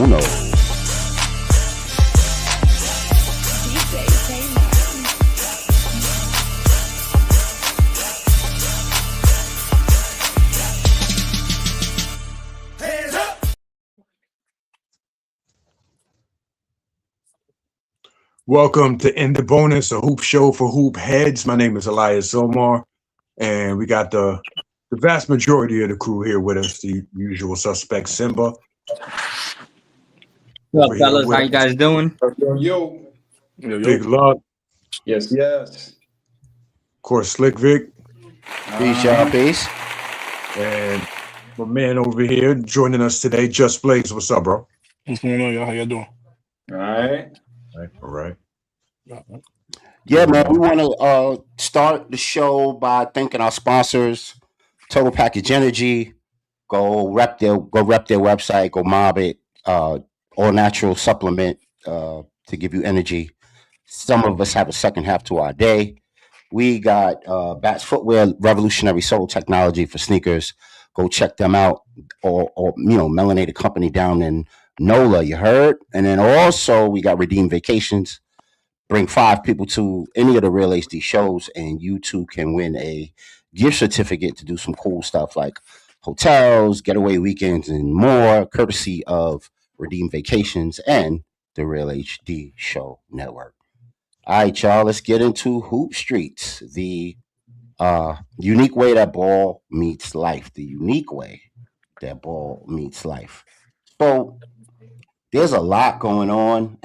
uno. Welcome to In the Bonus, a hoop show for hoop heads. My name is Elias Zomar, and we got the vast majority of the crew here with us. The usual suspects, Simba. What up, fellas? How you guys doing? Yo. Big Luck. Yes, yes. Of course, Slick Vic. Peace, y'all. Peace. And my man over here joining us today, Just Blaze. What's up, bro? What's going on, y'all? How y'all doing? All right. All right. Yeah, man, we want to start the show by thanking our sponsors, Total Package Energy. Go rep their website, go mob it. All natural supplement to give you energy. Some of us have a second half to our day. We got Bats Footwear, revolutionary sole technology for sneakers. Go check them out. Or Melanated Company down in NOLA, you heard? And then also we got Redeem Vacations. Bring 5 people to any of the Real HD shows, and you too can win a gift certificate to do some cool stuff like hotels, getaway weekends, and more, courtesy of Redeem Vacations and the Real HD Show Network. All right, y'all, let's get into Hoop Streets, the unique way that ball meets life. The unique way that ball meets life. So there's a lot going on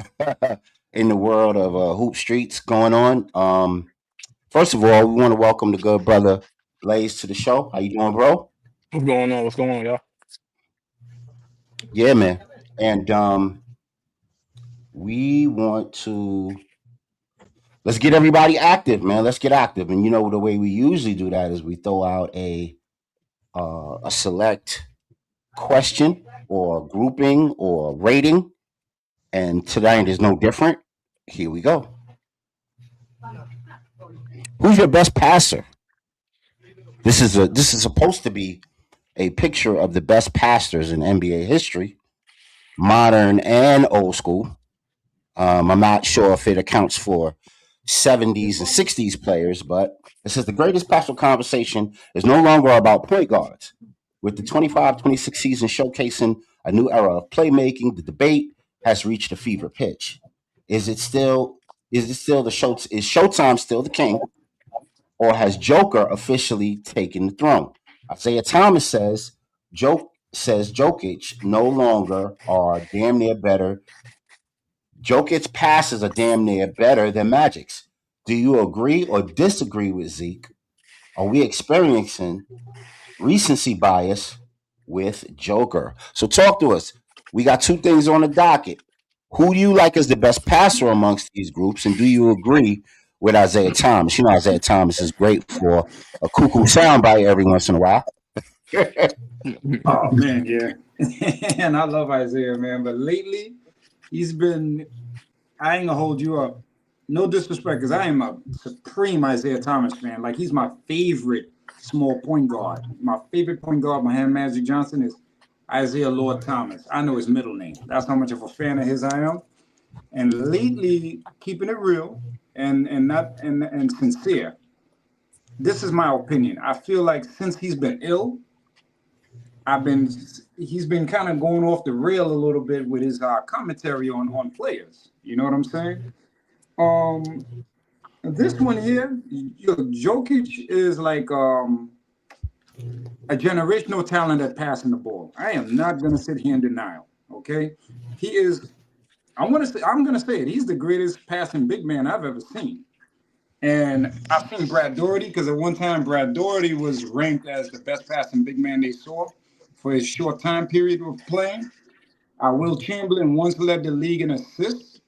in the world of Hoop Streets going on. First of all, we want to welcome the good brother Blaze to the show. How you doing, bro? What's going on? What's going on, y'all? Yeah, man. And we want to let's get everybody active, man. Let's get active. And the way we usually do that is we throw out a select question or grouping or rating. And tonight is no different. Here we go. Who's your best passer? This is supposed to be a picture of the best passers in NBA history, modern and old school. I'm not sure if it accounts for 70s and 60s players, but it says the greatest passer conversation is no longer about point guards. With the 25-26 season showcasing a new era of playmaking, the debate has reached a fever pitch. Is it still the show? Is Showtime still the king, or has Joker officially taken the throne? Isaiah Thomas says Jokic no longer are damn near better. Jokic's passes are damn near better than Magic's. Do you agree or disagree with Zeke? Are we experiencing recency bias with Joker? So talk to us. We got 2 things on the docket. Who do you like as the best passer amongst these groups, and do you agree with Isaiah Thomas? Isaiah Thomas is great for a cuckoo soundbite every once in a while. Oh, man, yeah. And I love Isaiah, man. But lately, he's been – I ain't going to hold you up. No disrespect, because I am a supreme Isaiah Thomas fan. Like, he's my favorite small point guard. My favorite point guard behind Magic Johnson is Isaiah Lord Thomas. I know his middle name. That's how much of a fan of his I am. And lately, keeping it real and sincere, this is my opinion. I feel like since he's been ill, he's been kind of going off the rail a little bit with his commentary on players. You know what I'm saying? This one here, Jokic is like a generational talent at passing the ball. I am not going to sit here in denial, okay? He is, I'm going to say it, he's the greatest passing big man I've ever seen. And I've seen Brad Daugherty, because at one time Brad Daugherty was ranked as the best passing big man they saw for his short time period of playing. Will Chamberlain once led the league in assists.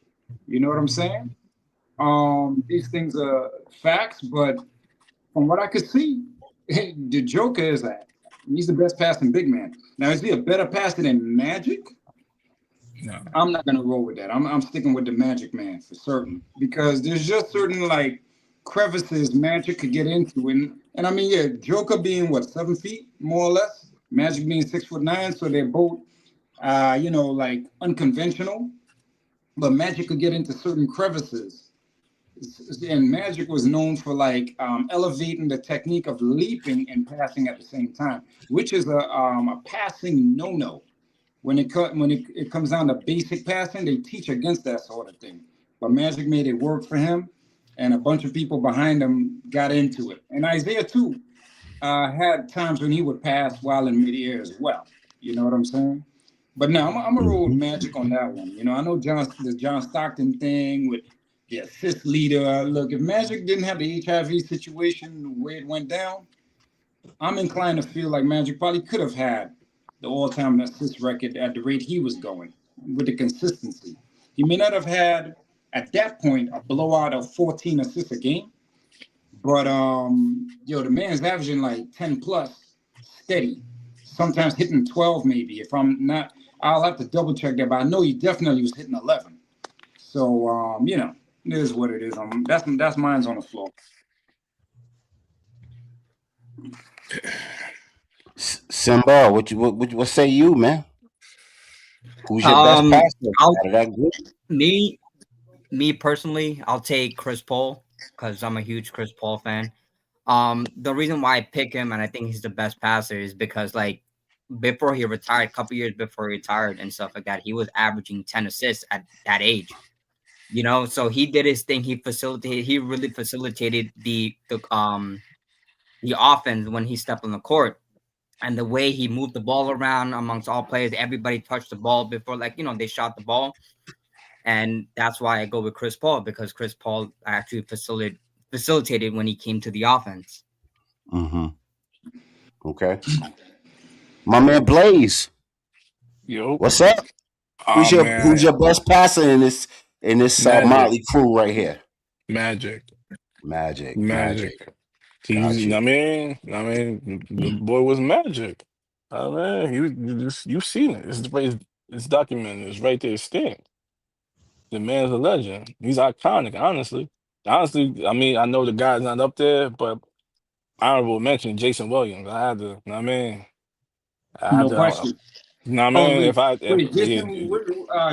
You know what I'm saying? These things are facts, but from what I could see, the Joker is he's the best passing big man. Now, is he a better passer than Magic? No. I'm not going to roll with that. I'm sticking with the Magic man for certain, because there's just certain crevices Magic could get into. And I mean, yeah, Joker being 7 feet, more or less, Magic being 6'9", so they're both like unconventional, but Magic could get into certain crevices. And Magic was known for like elevating the technique of leaping and passing at the same time, which is a passing no-no. When it comes down to basic passing, they teach against that sort of thing. But Magic made it work for him, and a bunch of people behind him got into it. And Isaiah too had times when he would pass while in midair as well. You know what I'm saying? But no, I'm gonna roll with Magic on that one. I know the John Stockton thing with the assist leader. Look, if Magic didn't have the HIV situation the way it went down, I'm inclined to feel like Magic probably could have had the all-time assist record at the rate he was going with the consistency. He may not have had at that point a blowout of 14 assists a game, but the man's averaging like 10 plus steady, sometimes hitting 12 maybe. If I'm not, I'll have to double check that, but I know he definitely was hitting 11. So it is what it is. That's mine's on the floor. Simba, what say you, man? Who's your best passer out of that group? Me personally, I'll take Chris Paul because I'm a huge Chris Paul fan. The reason why I pick him and I think he's the best passer is because like before he retired, a couple years before he retired and stuff like that, he was averaging 10 assists at that age. So he did his thing. He really facilitated the offense when he stepped on the court. And the way he moved the ball around amongst all players, everybody touched the ball before, they shot the ball. And that's why I go with Chris Paul, because Chris Paul actually facilitated when he came to the offense. Mm-hmm. Okay. My man Blaze. Yo. What's up? Who's your best passer in this Motley crew right here? Magic. He's, I mean, the boy was Magic. I mean, you've seen it. It's documented. It's right there. It's stamped. The man's a legend. He's iconic. Honestly, I mean, I know the guy's not up there, but honorable mention Jason Williams. I had to. No question.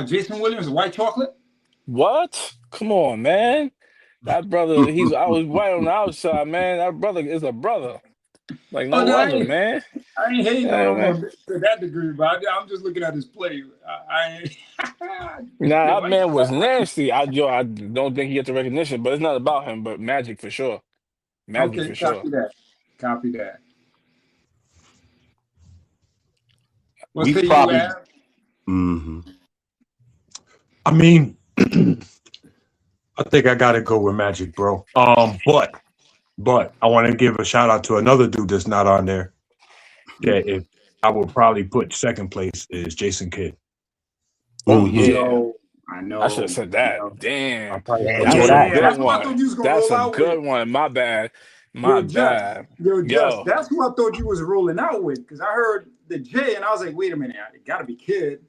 Jason Williams, white chocolate. What? Come on, man. That brother, I was right on the outside, man. That brother is a brother. Like no other, man. I ain't hating on him to that degree, but I'm just looking at his play. That man was nasty. I don't think he gets the recognition, but it's not about him, but Magic for sure. Copy that. What's the probably, mm-hmm. I mean, I think I gotta go with Magic, bro. But I want to give a shout out to another dude that's not on there. That if I would probably put second place is Jason Kidd. Oh yeah, I know. I should have said that. Damn, that's what I thought you was gonna That's roll a out good with. one. My bad. That's who I thought you was rolling out with, because I heard the J and I was like, wait a minute, it gotta be Kidd.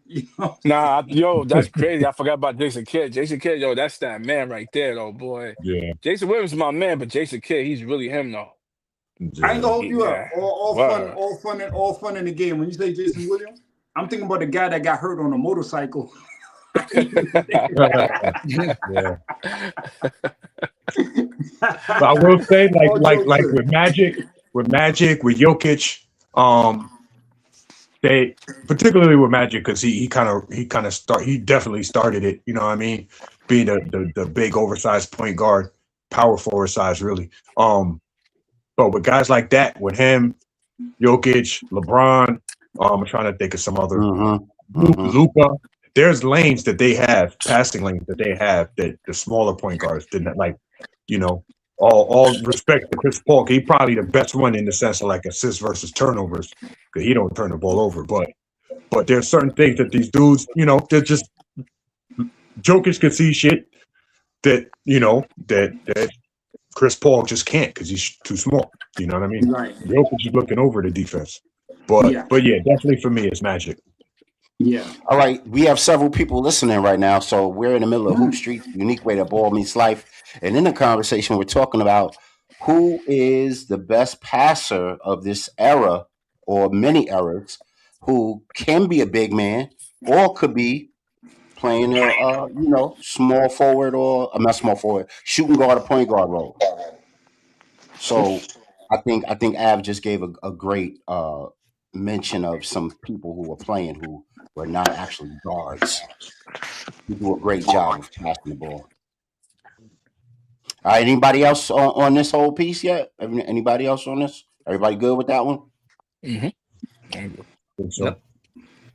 Nah, that's crazy. I forgot about Jason Kidd. Jason Kidd, that's that man right there, though, boy. Yeah. Jason Williams is my man, but Jason Kidd, he's really him, though. I ain't gonna hold you up. All fun in the game. When you say Jason Williams, I'm thinking about the guy that got hurt on a motorcycle. Yeah. But I will say, like with Magic, with Jokic, they particularly with Magic, because he definitely started it. You know what I mean? Being the big oversized point guard, power forward size, really. But with guys like that, with him, Jokic, LeBron, I'm trying to think of some other Luka. There's lanes that they have, passing lanes that they have that the smaller point guards didn't like. All respect to Chris Paul. He probably the best one in the sense of like assists versus turnovers, because he don't turn the ball over. But there's certain things that these dudes, they're just Jokic can see shit that that Chris Paul just can't, because he's too small. You know what I mean? Right. Jokic is looking over the defense. But yeah, definitely for me, it's Magic. Yeah. All right. We have several people listening right now. So we're in the middle of Hoop Street, unique way that ball meets life. And in the conversation, we're talking about who is the best passer of this era or many eras. who can be a big man or could be playing a small forward or not small forward, shooting guard or point guard role. So I think Av just gave a great mention of some people who were playing who were not actually guards. Who do a great job of passing the ball. All right, anybody else on this whole piece yet? Anybody else on this? Everybody good with that one? Mm-hmm. So Yep.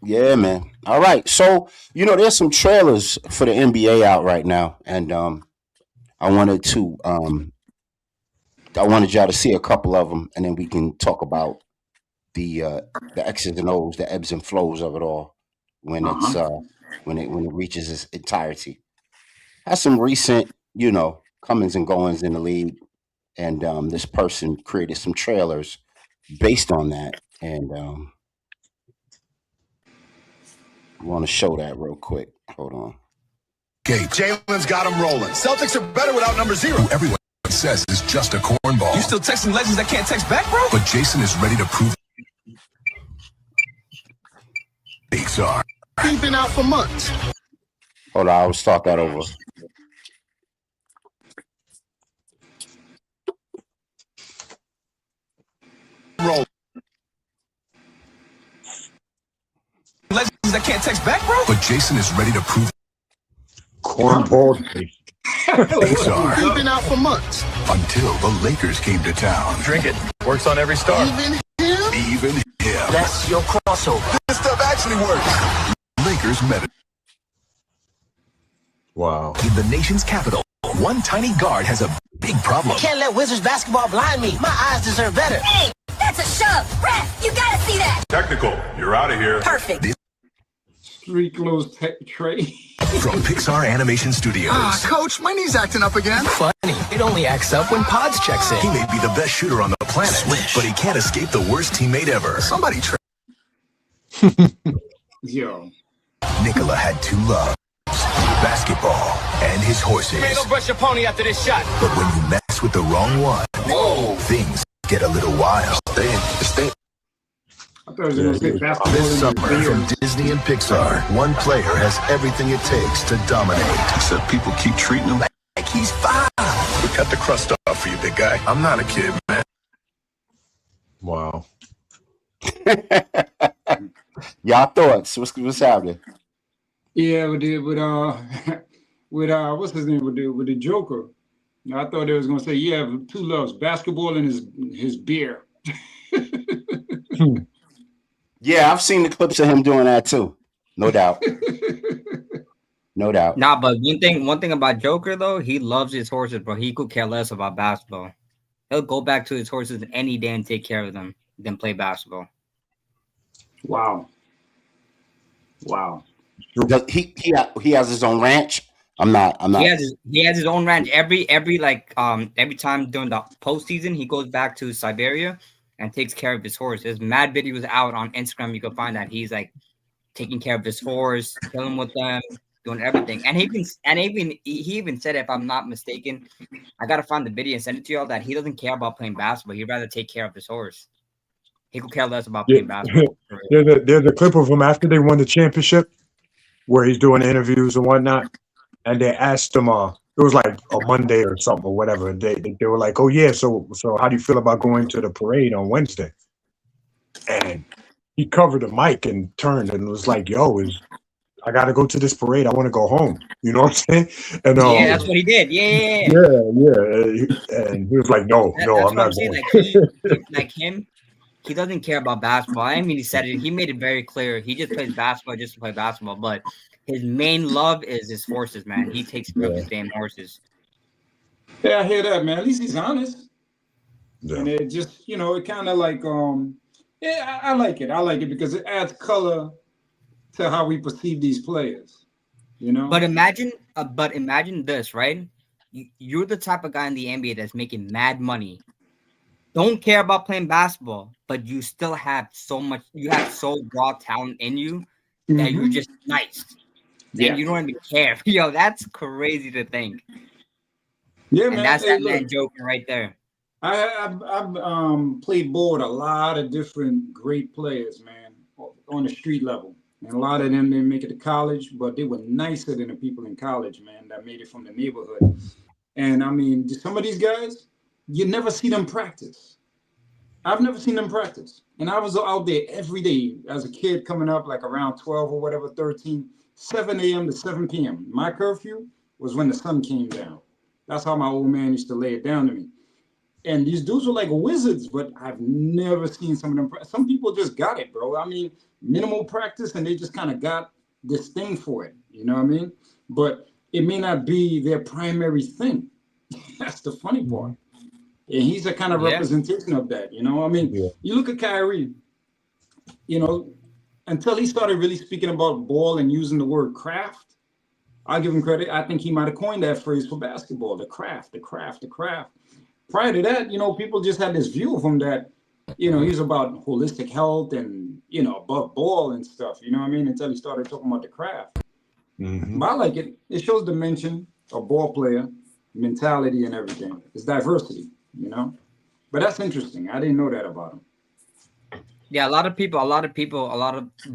Yeah, man. All right. So, there's some trailers for the NBA out right now. And I wanted y'all to see a couple of them, and then we can talk about the X's and O's, the ebbs and flows of it all when it's when it reaches its entirety. Has some recent, comings and goings in the league, and this person created some trailers based on that, and want to show that real quick. Hold on. Okay, Jalen's got him rolling. Celtics are better without number 0. Who everyone says is just a cornball. You still texting legends that can't text back, bro? But Jason is ready to prove stakes are. He's been out for months. Hold on, I'll start that over. Roll. Legends that can't text back, bro? But Jason is ready to prove cornball. stakes are. He's been out for months. Until the Lakers came to town. Drink it. Works on every star. Even him. That's your crossover. This stuff actually works. Lakers met it. Wow. In the nation's capital, one tiny guard has a big problem. Can't let Wizards basketball blind me. My eyes deserve better. Hey, that's a shove. Ref, you gotta see that. Technical. You're out of here. Perfect. Street clothes Trey. From Pixar Animation Studios. Coach, my knee's acting up again. Funny. It only acts up when Pods checks in. He may be the best shooter on the planet, Swish. but he can't escape the worst teammate ever. Somebody Yo. Nicola had 2 loves. Basketball and his horses. Man, don't brush your pony after this shot. But when you mess with the wrong one, things get a little wild. Stay. I thought it was going to say basketball This in summer the from beard. Disney and Pixar, one player has everything it takes to dominate. Except people keep treating him like he's fine. We cut the crust off for you, big guy. I'm not a kid, man. Wow. Y'all thoughts? What's happening? Yeah, with what's his name with the Joker. I thought they was gonna say, yeah, 2 loves, basketball and his beer. Yeah, I've seen the clips of him doing that too. No doubt. No doubt. Nah, but one thing about Joker though, he loves his horses, bro. He could care less about basketball. He'll go back to his horses any day and take care of them than play basketball. Wow. He has his own ranch. I'm not. He has his own ranch. Every time during the postseason, he goes back to Siberia and takes care of his horse. There's mad videos out on Instagram. You can find that he's like taking care of his horse, chilling with them, doing everything. And he even said, if I'm not mistaken, I gotta find the video and send it to y'all, that he doesn't care about playing basketball. He'd rather take care of his horse. He could care less about playing basketball. There's a clip of him after they won the championship where he's doing interviews and whatnot. And they asked him, it was like a Monday or something or whatever. And they were like, oh, yeah, so how do you feel about going to the parade on Wednesday? And he covered the mic and turned and was like, yo, I got to go to this parade. I want to go home. You know what I'm saying? And yeah, that's what he did. Yeah. And he was like, no, I'm not going. Like him, he doesn't care about basketball. I mean, he said it. He made it very clear. He just plays basketball just to play basketball. But his main love is his horses, man. He takes care of his damn horses. Yeah, I hear that, man. At least he's honest. Yeah. And it just, it kind of like, I like it. I like it because it adds color to how we perceive these players, But imagine this, right? You're the type of guy in the NBA that's making mad money. Don't care about playing basketball, but you still have so raw talent in you that you're just nice. And you don't even care. Yo, that's crazy to think. Yeah, and man. that's that man joking right there. I've played ball with a lot of different great players, man, on the street level. And a lot of them didn't make it to college, but they were nicer than the people in college, man, that made it from the neighborhood. And I mean, some of these guys, you never see them practice. I've never seen them practice. And I was out there every day as a kid coming up, like around 12 or whatever, 13, 7 a.m. to 7 p.m. My curfew was when the sun came down. That's how my old man used to lay it down to me. And these dudes were like wizards, but I've never seen some of them. Some people just got it, bro. I mean, minimal practice, and they just kind of got this thing for it. You know what I mean? But it may not be their primary thing. That's the funny part. And he's a kind of representation of that, you know? I mean, you look at Kyrie, you know, until he started really speaking about ball and using the word craft, I'll give him credit. I think he might have coined that phrase for basketball, the craft, the craft, the craft. Prior to that, you know, people just had this view of him that, you know, he's about holistic health and, you know, above ball and stuff, you know what I mean? Until he started talking about the craft. But I like it. It shows dimension, a ball player, mentality and everything. It's diversity, you know? But that's interesting. I didn't know that about him. Yeah, a lot of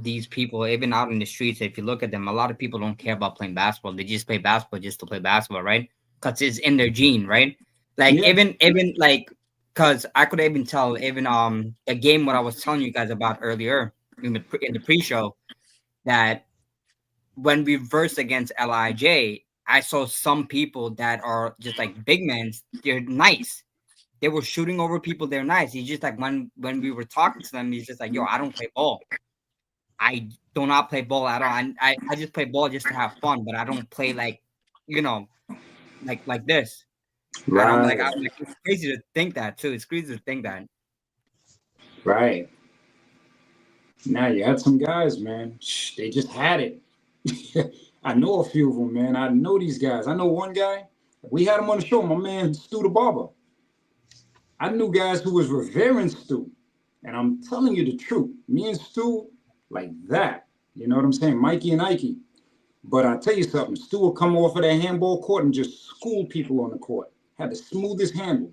these people, even out in the streets, if you look at them, a lot of people don't care about playing basketball. They just play basketball just to play basketball, right? Because it's in their gene, right? Like even like, because I could even tell even the game what I was telling you guys about earlier in the pre-show, that when we versed against LIJ, I saw some people that are just like big men. They're nice. They were shooting over people. They're nice. He's just like when we were talking to them, he's just like, yo, I don't play ball. I do not play ball at all. I just play ball just to have fun, but I don't play like, you know, like this. Right. I'm like, it's crazy to think that too. It's crazy to think that. Right. Now you had some guys, man. They just had it. I know a few of them, man. I know these guys. I know one guy. We had him on the show. My man, Stu the Barber. I knew guys who was revering Stu. And I'm telling you the truth. Me and Stu, like that. You know what I'm saying? Mikey and Ike. But I tell you something. Stu will come off of that handball court and just school people on the court. Had the smoothest handle.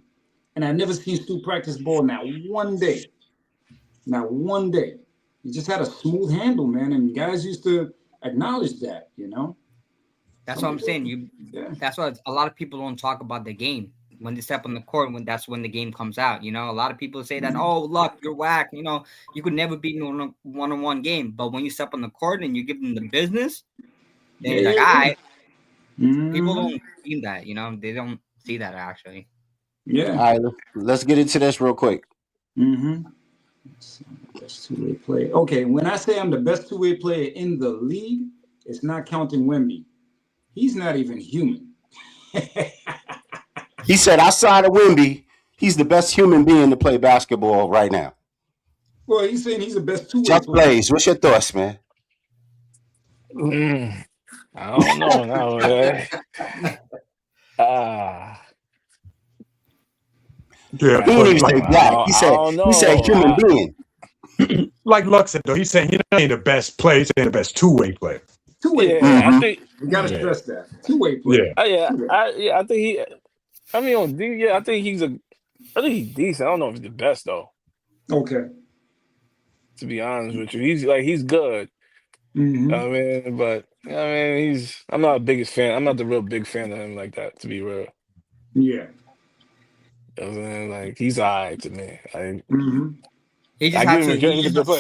And I never seen Stu practice ball not one day. Not one day. He just had a smooth handle, man. And guys used to acknowledge that, you know? That's what I'm saying. That's why a lot of people don't talk about the game. When they step on the court, that's when the game comes out. You know, a lot of people say that, oh, look, you're whack. You know, you could never beat in a one-on-one game. But when you step on the court and you give them the business, then you're like, all right. People don't see that, you know? They don't see that, actually. Yeah. All right, let's get into this real quick. Best two-way player. Okay, when I say I'm the best two-way player in the league, it's not counting Wemby. He's not even human. He said, outside of Wemby, he's the best human being to play basketball right now. Well, he's saying he's the best two-way Just player. Blaze, what's your thoughts, man? I don't know now, man. He didn't even say black. He said human being. Like Lux said, though, he's saying he ain't the best player. He's saying the best two-way player. Two-way player. I think you gotta stress that. Two-way player. I think he. I mean, I think he's decent. I don't know if he's the best though. Okay. To be honest with you, he's good. I mean, but I'm not the biggest fan. I'm not the real big fan of him like that, to be real. Yeah. I mean, like he's alright to me. He just has to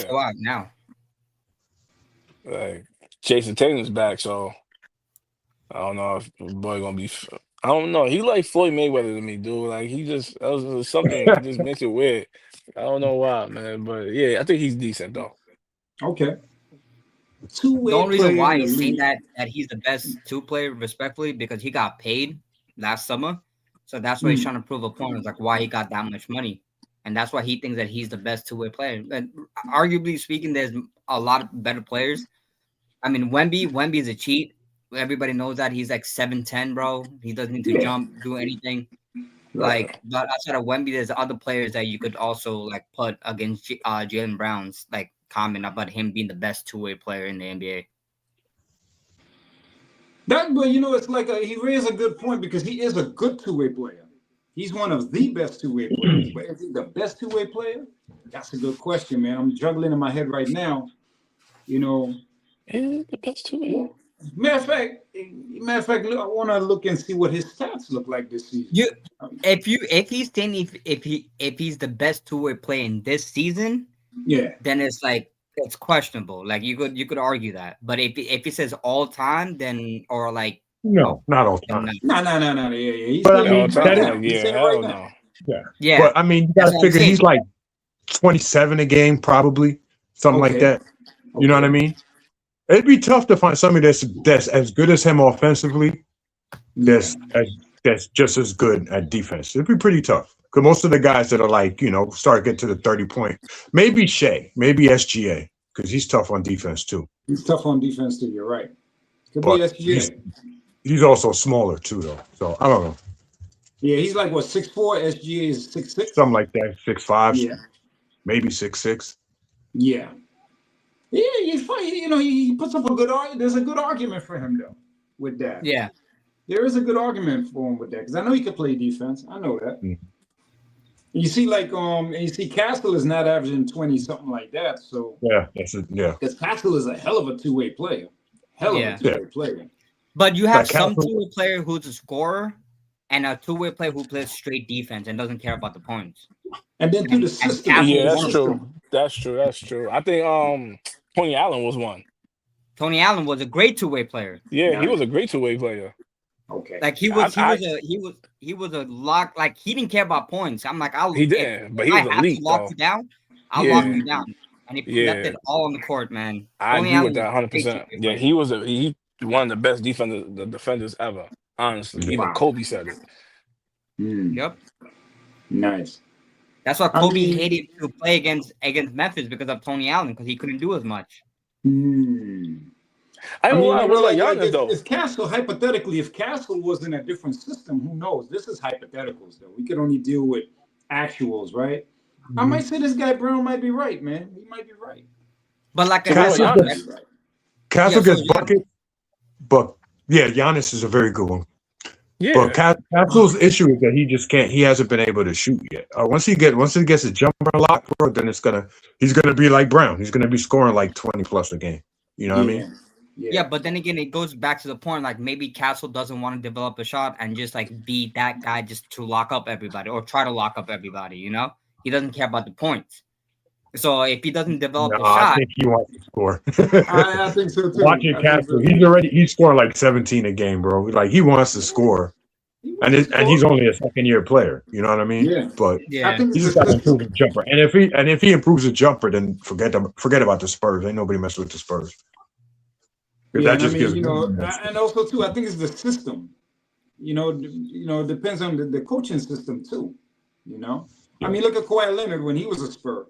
show out now. Like Jason Tatum's back, so I don't know if the boy gonna be. I don't know. He like Floyd Mayweather to me, dude. Like that was something that just makes it weird. I don't know why, man, but yeah, I think he's decent though. Okay. The only reason why he's saying that he's the best two-player, respectfully, because he got paid last summer. So that's why he's trying to prove a point. It's like why he got that much money. And that's why he thinks that he's the best two-way player. And arguably speaking, there's a lot of better players. I mean, Wemby is a cheat. Everybody knows that he's like 7'10", bro. He doesn't need to jump, do anything. Like, but outside of Wemby, there's other players that you could also like put against Jaylen Brown's like comment about him being the best two-way player in the NBA. But you know, it's like he raised a good point because he is a good two-way player. He's one of the best two-way players. But is he the best two-way player? That's a good question, man. I'm juggling in my head right now. You know, Yeah, the best two. matter of fact, look, I want to look and see what his stats look like this season. If he's the best two-way player in this season, then it's questionable. Like you could argue that. But if he says all time, then or like no, not all time. No. Yeah. But I mean, hell no. Yeah. But I mean, you gotta figure he's like 27 a game, probably something like that. You know what I mean? It'd be tough to find somebody that's as good as him offensively. That's just as good at defense. It'd be pretty tough because most of the guys that are like start getting to the 30-point, maybe Shea, maybe SGA, because he's tough on defense too. He's tough on defense too. You're right. Could But be SGA. He's also smaller too, though. So I don't know. Yeah, he's like what 6'4". SGA is 6'6". Something like that. 6'5". Yeah. Maybe 6'6". Yeah. Yeah, he's funny. He puts up a good argument. There's a good argument for him though with that. Yeah. There is a good argument for him with that because I know he can play defense. I know that. Mm-hmm. You see, Castle is not averaging 20 something like that. So that's it. Yeah, because Castle is a hell of a two-way player. Hell of a two-way player. But you have some two-way player who's a scorer and a two-way player who plays straight defense and doesn't care about the points. And then through the system. Yeah, that's true. I think Tony Allen was one. Tony Allen was a great two-way player. Yeah, he was a great two-way player. Okay. Like he was a lock. Like he didn't care about points. I'm like, he didn't, but he was elite. Lock you down. I'll lock you down, and he left it all on the court, man. I agree with that 100%. Yeah, he was one of the best defenders ever. Honestly, even Kobe said it. Yep. Nice. That's why Kobe hated to play against Memphis because of Tony Allen because he couldn't do as much. I don't know like Giannis though. If Castle, hypothetically, if Castle was in a different system, who knows? This is hypotheticals, though. We could only deal with actuals, right? I might say this guy Brown might be right, man. He might be right. But like Castle gets buckets, but Giannis is a very good one. Yeah. But Castle's issue is that he just can't. He hasn't been able to shoot yet. Once he gets a jumper lock, bro, then he's gonna be like Brown. He's gonna be scoring like 20 plus a game. You know what I mean? Yeah, but then again, it goes back to the point like maybe Castle doesn't want to develop a shot and just like be that guy just to lock up everybody or try to lock up everybody. He doesn't care about the points. So if he doesn't develop a shot, I think he wants to score. I think so too. Watching Castle, he's scoring like 17 a game, bro. Like he wants to score, and he's only a second-year player. You know what I mean? Yeah. But he just got to improve the jumper. And if he improves the jumper, then forget about the Spurs. Ain't nobody messing with the Spurs. Yeah, and also too, I think it's the system. It depends on the coaching system too. I mean, look at Kawhi Leonard when he was a Spur.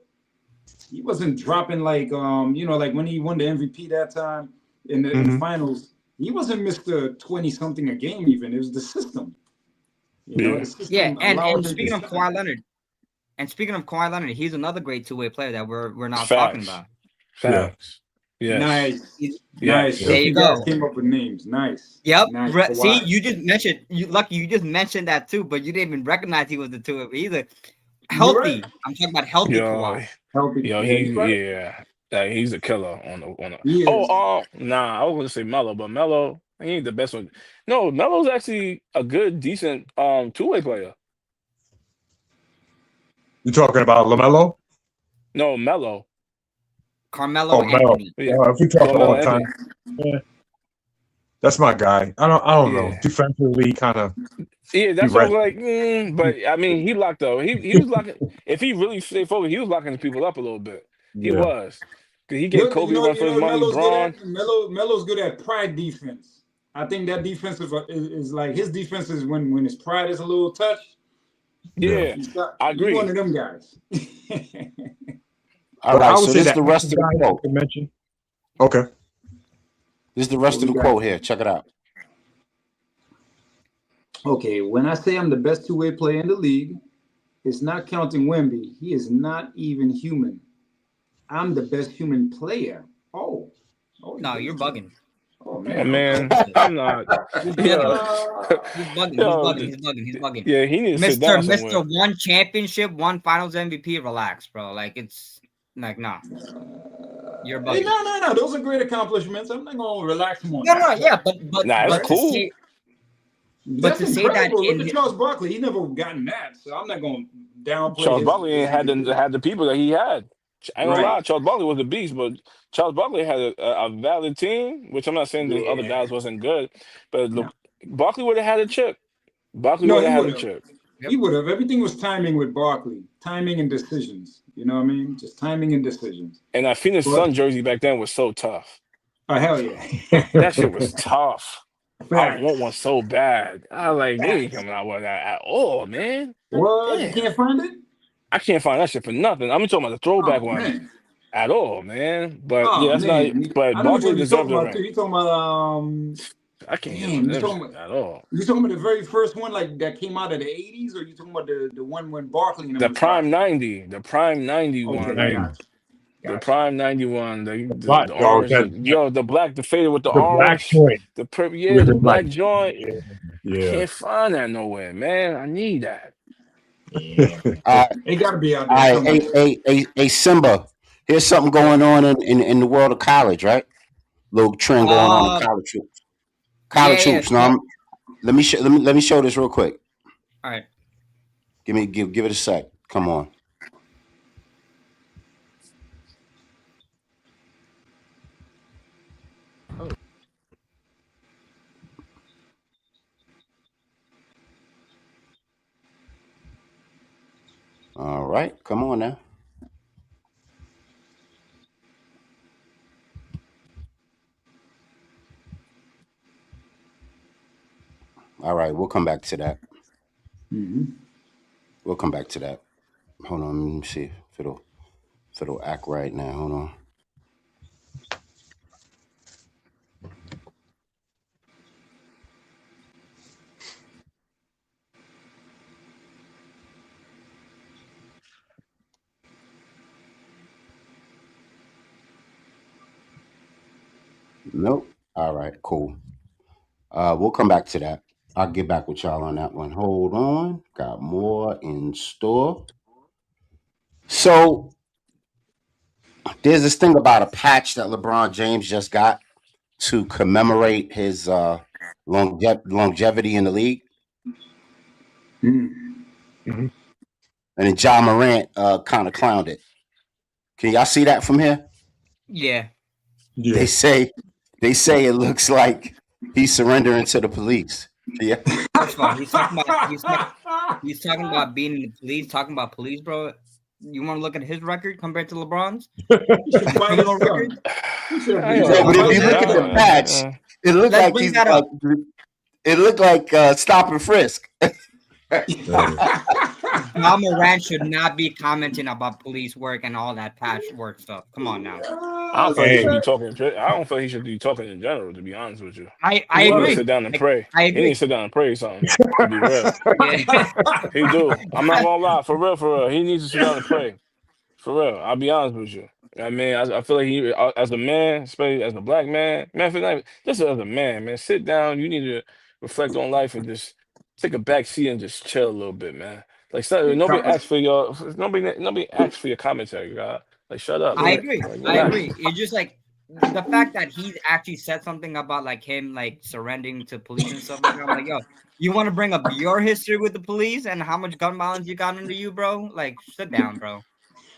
He wasn't dropping like like when he won the MVP that time in the finals. He wasn't Mr. 20-something a game even. It was the system. The system and speaking of Kawhi Leonard, he's another great two-way player that we're not talking about. Facts. Yeah. Nice. Nice. There you go. Came up with names. Nice. Yep. Nice. See, you just mentioned you just mentioned that too, but you didn't even recognize he was the two. He's a healthy. Right. I'm talking about healthy Kawhi. Healthy. He's a killer on the. I was gonna say Melo, but Melo he ain't the best one. No, Melo's actually a good, decent two-way player. You talking about LaMelo? No, Melo. Carmelo Anthony. If we talk all the time, that's my guy. I don't know. Defensively, kind of. Yeah, that's what I was like. But I mean, he locked though. He was locking. If he really stayed focused, he was locking the people up a little bit. He was. Because he gave Kobe run for his money. Braun. Melo's good at pride defense. I think that defense is like his defense is when his pride is a little touched. Yeah, I agree. He's one of them guys. All right, so this is the rest of the quote. Okay. This is the rest of the quote here. Check it out. Okay, when I say I'm the best two-way player in the league, it's not counting Wemby. He is not even human. I'm the best human player. Oh no, you're bugging. Oh man, I'm not. He's bugging. Yeah, he needs to sit down somewhere. Mr. One championship, one Finals MVP. Relax, bro. Like it's like nah. You're Hey, bugging. no. Those are great accomplishments. I'm not gonna relax them on No, that. yeah, but Nah, it's to cool. say, That's to say that incredible. Look in at Charles Barkley. He never gotten that, so I'm not gonna downplay Charles his. Barkley ain't had the people that he had. I ain't gonna Right. lie, Charles Barkley was a beast, but Charles Barkley had a valid team, which I'm not saying the other Yeah. guys wasn't good, but No. look, Barkley would have had a chip. Barkley No, would he have had would a have. chip. He would have. Everything was timing with Barkley. Timing and decisions. You know what I mean? Just timing and decisions. And that Phoenix But Sun jersey back then was so tough. hell yeah. That shit was tough. I Facts. want one so bad. I was like, they ain't Facts. coming out with that at all, man. What? You Damn. can't find it? I can't find that shit for nothing. I'm talking about the throwback Oh one man. at all, man. But Oh yeah, that's not. man. But I know what Barkley you're deserves talking a about too. ring. You're talking about I can't get damn, into you them talking shit about at all. you talking about the very first one like that came out of the 80s, or you talking about the one when Barkley and them The was Prime rocking? 90, the Prime 91, Okay, Nice. gotcha. the Gotcha. Prime 91, Black the dog. orange, the black, the faded with the The black orange, joint. the With the the black. black joint. Yeah. I Yeah. can't find that nowhere, man. I need that. Yeah. It gotta be out All there right, somewhere. hey, Simba. Here's something going on in the world of college, right? Little trend going on in yeah, college hoops. College yeah. hoops. Now, let me show this real quick. All right. Give it a sec. Come on. All right, come on now. All right, we'll come back to that. We'll come back to that. Hold on, let me see if it'll act right now. Hold on. Nope. All right, cool. We'll come back to that. I'll get back with y'all on that one. Hold on. Got more in store. So there's this thing about a patch that LeBron James just got to commemorate his longevity in the league. Mhm. And then John Morant kind of clowned it. Can y'all see that from here? Yeah. Yeah. They say it looks like he's surrendering to the police. Yeah. First of all, he's talking about being in the police, talking about police, bro. You want to look at his record compared to LeBron's? Criminal record? Yeah, but if you look at the patch, it looked like he's it looked like stop and frisk. John Morant should not be commenting about police work and all that patchwork stuff. Come on now. I don't feel he should be talking. I don't feel he should be talking in general. To be honest with you, I he need agree. to sit down and pray. I He agree. need to sit down and pray something. To be real, he do. I'm not gonna lie. For real. He needs to sit down and pray. For real, I'll be honest with you. I mean, I feel like he, as a man, especially as a black man, I feel like just as a man, sit down. You need to reflect on life and just take a back seat and just chill a little bit, man. Like nobody asks for your commentary, God. Like shut up. I agree. Like, I agree. It's just like the fact that he actually said something about like him like surrendering to police and stuff like that. I'm like, yo, you want to bring up your history with the police and how much gun violence you got under you, bro? Like, sit down, bro.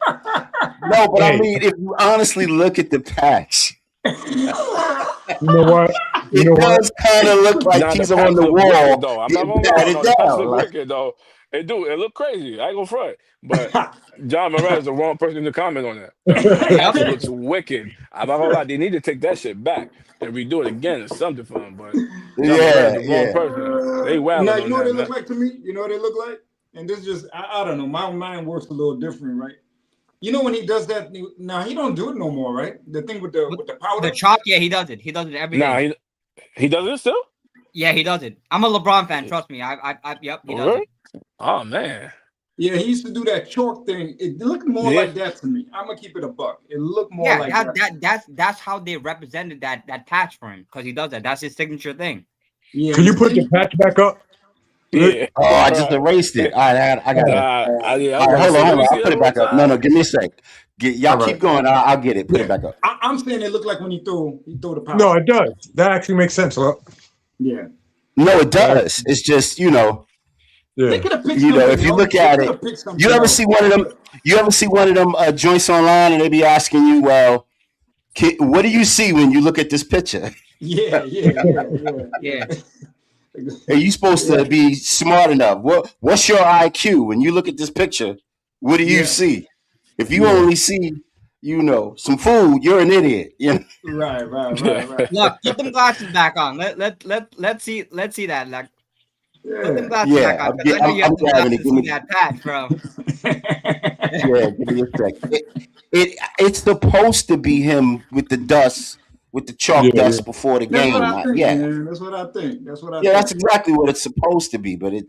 No, but I mean, if you honestly look at the patch, You know what? it does kind of look like he's on the wall. Though. I'm not gonna lie. The patch look wicked though. It look crazy. I ain't gonna front. But John Morant is the wrong person to comment on that. That looks wicked. I'm not gonna lie. They need to take that shit back and redo it again or something for him. But John Morant is the wrong person. They wild. Now you know what they look like to me. You know what they look like, and this just I don't know. My mind works a little different, right? You know when he does that? Now he don't do it no more, right? The thing with the powder, the chalk. Yeah, he does it. He does it every day. He does it still. Yeah, he does it. I'm a LeBron fan. Trust me. Yep, he does it. Oh man. Yeah, he used to do that chalk thing. It looked more like that to me. I'm gonna keep it a buck. It looked more like that. That's how they represented that patch for him because he does that. That's his signature thing. Yeah. Can you put the patch back up? Yeah. Oh, I just erased it. All right, I got it. All right, hold on. I'll put it back up. No, give me a sec. Y'all keep going. I'll get it. Put it back up. I'm saying it looked like when he throw the power. No, it does. That actually makes sense. Yeah. No, it does. It's just Yeah. If you look at it, you ever see one of them? You ever see one of them joints online, and they be asking you, "Well, what do you see when you look at this picture?" Yeah. Are you supposed to be smart enough? What's your IQ when you look at this picture? What do you see? If you only see, some food, you're an idiot. Right. Look, put them glasses back on. Let's see that. Like, put them glasses back on. I know you have to glasses to see that patch, bro. Yeah, give me a sec. It's supposed to be him with the dust, with the chalk dust before the game. That's what I think. That's exactly what it's supposed to be, but it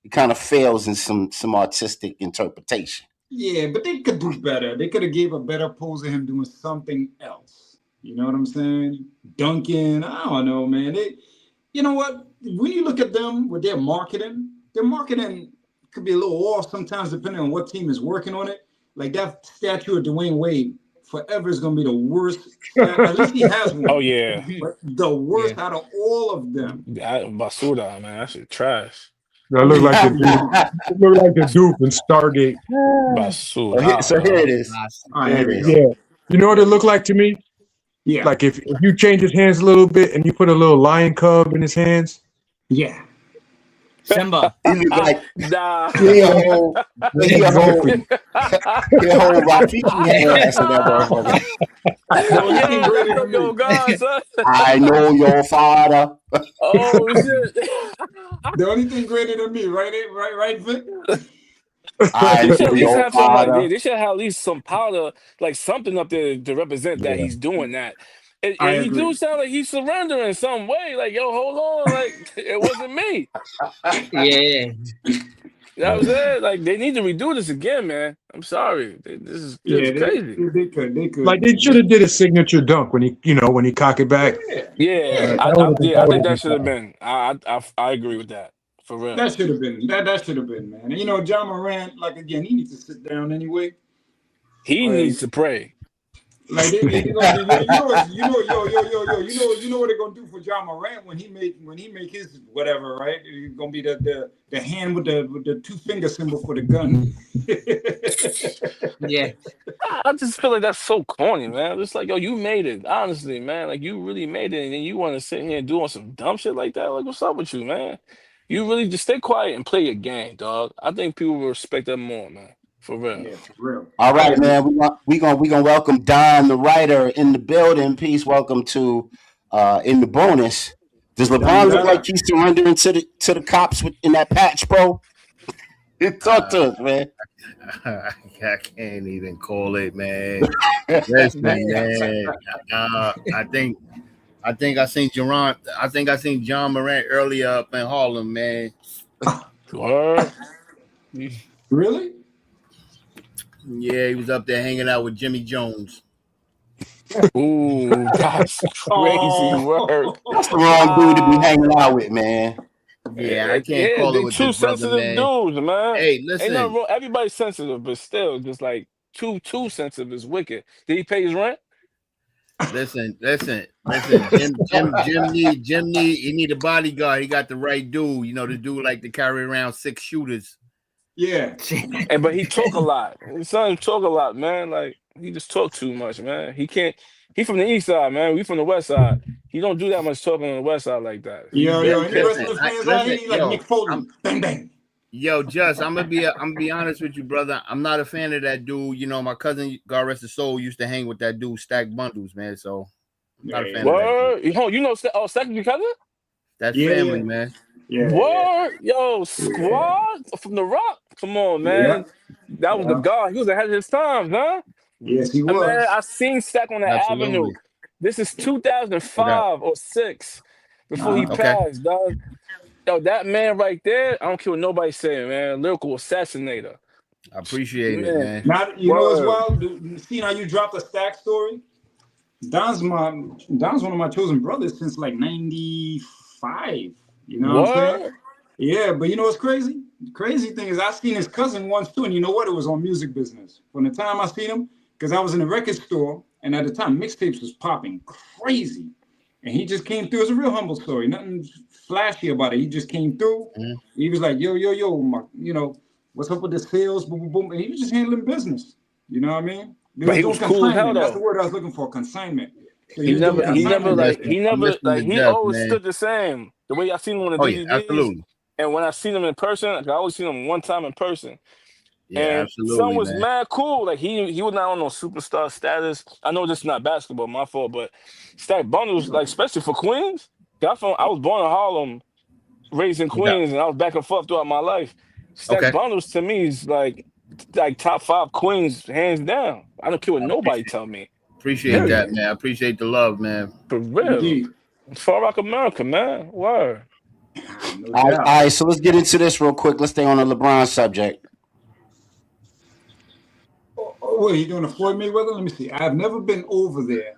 kind of fails in some artistic interpretation. Yeah, but they could do better. They could have gave a better pose of him doing something else. You know what I'm saying? Dunking. I don't know, man. You know what? When you look at them with their marketing could be a little off sometimes depending on what team is working on it. Like that statue of Dwayne Wade forever is going to be the worst. At least he has one. Oh, yeah. But the worst out of all of them. Basura, man. That shit trash. That look like the dude from Stargate. Basura. So here it is. Yeah. You know what it looked like to me? Yeah. Like if you change his hands a little bit and you put a little lion cub in his hands. Yeah. Simba. He look like nah. he a whole Rafiki ass in that motherfucker. Yo, God, son. I know your father. Oh shit. The only thing greater than me, right, Vic? They should have at least some powder, like something up there to represent that he's doing that. And he do sound like he's surrendering in some way. Like, yo, hold on, like it wasn't me. Yeah. That was it. Like they need to redo this again, man. I'm sorry. This is crazy. They could. Like they should have did a signature dunk when he cock it back. Yeah. I think that should have been. I agree with that. For real. That should have been. That should have been, man. And John Morant, like again, he needs to sit down anyway. He needs to pray. Like they gonna do, you know what they're gonna do for John Morant when he make his whatever, right? It's gonna be the hand with the 2-finger symbol for the gun. Yeah. I just feel like that's so corny, man. It's like, yo, you made it. Honestly, man. Like you really made it, and then you want to sit here and do on some dumb shit like that. Like, what's up with you, man? You really just stay quiet and play your game, dog. I think people will respect that more, man. For real. Yeah, for real. All right, man. We gonna welcome Don, the writer, in the building. Peace. Welcome to in the bonus. Does LeBron look like he's surrendering to the cops in that patch, bro? Talk to us, man. I can't even call it, man. Listen, man. I think I seen John Morant earlier up in Harlem, man. What? Really? Yeah, he was up there hanging out with Jimmy Jones. Ooh, that's crazy work. That's the wrong dude to be hanging out with, man. Yeah, I can't call it with two this brother, sensitive man. dudes, man. Hey, listen. Ain't nothing wrong. Everybody's sensitive, but still, just like too sensitive is wicked. Did he pay his rent? Listen. Jim need a bodyguard. He got the right dude, the dude like to carry around 6 shooters. Yeah. But he talk a lot. His son talk a lot, man. Like he just talk too much, man. He can't. He from the east side, man. We from the west side. He don't do that much talking on the west side like that. Yo, any wrestling fans out here? Like Mick Foley. Bang bang. Yo, Just, I'm gonna be honest with you, brother. I'm not a fan of that dude. My cousin, God rest his soul, used to hang with that dude, Stack Bundles, man. So I'm not a fan of that dude. Stack your cousin? That's family, man. Yeah. What? Yo, Squad from the Rock. Come on, man. That was the God. He was ahead of his time, huh? Yes, he was. Man, I seen Stack on the Avenue. This is 2005 or 6 before he passed, dog. Yo, that man right there, I don't care what nobody's saying, man. Lyrical assassinator. I appreciate it, man. Now, know as well, see how you dropped a Stack story? Don's one of my chosen brothers since like 95. You know what I'm saying? Yeah, but you know what's crazy? The crazy thing is I seen his cousin once too, and you know what? It was on music business. From the time I seen him, because I was in a record store, and at the time mixtapes was popping crazy. And he just came through. It's a real humble story. Nothing flashy about it. He just came through. He was like, yo, what's up with the sales? Boom, boom, boom. And he was just handling business. You know what I mean? But he was cool as hell, though. That's the word I was looking for, consignment. So he never always stood the same. The way I seen him on the DVDs. Yeah, absolutely. And when I seen him in person, I always seen him one time in person. Yeah, and absolutely. Son was mad cool. Like he was not on no superstar status. I know this is not basketball, my fault, but Stack Bundles, like especially for Queens. I was born in Harlem, raised in Queens, and I was back and forth throughout my life. Stack Bundles to me is like top 5 Queens, hands down. I don't care what nobody tell me. Appreciate that, man. I appreciate the love, man. For real. Far Rock America, man. Word. All right, so let's get into this real quick. Let's stay on the LeBron subject. Wait, you doing a Floyd Mayweather? Let me see. I've never been over there.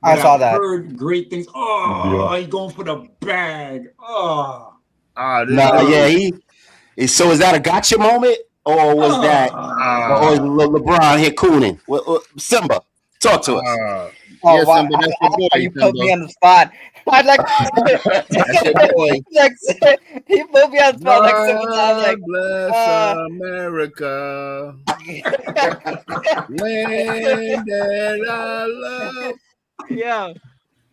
I saw that. Heard great things. Oh, he going for the bag. Oh. So is that a gotcha moment, or was that, or is LeBron here cooning? Simba, talk to us. Oh, wow. You put me on the spot. I'd like he put me on the spot like several times. Like, bless America. Land that I love. Yeah,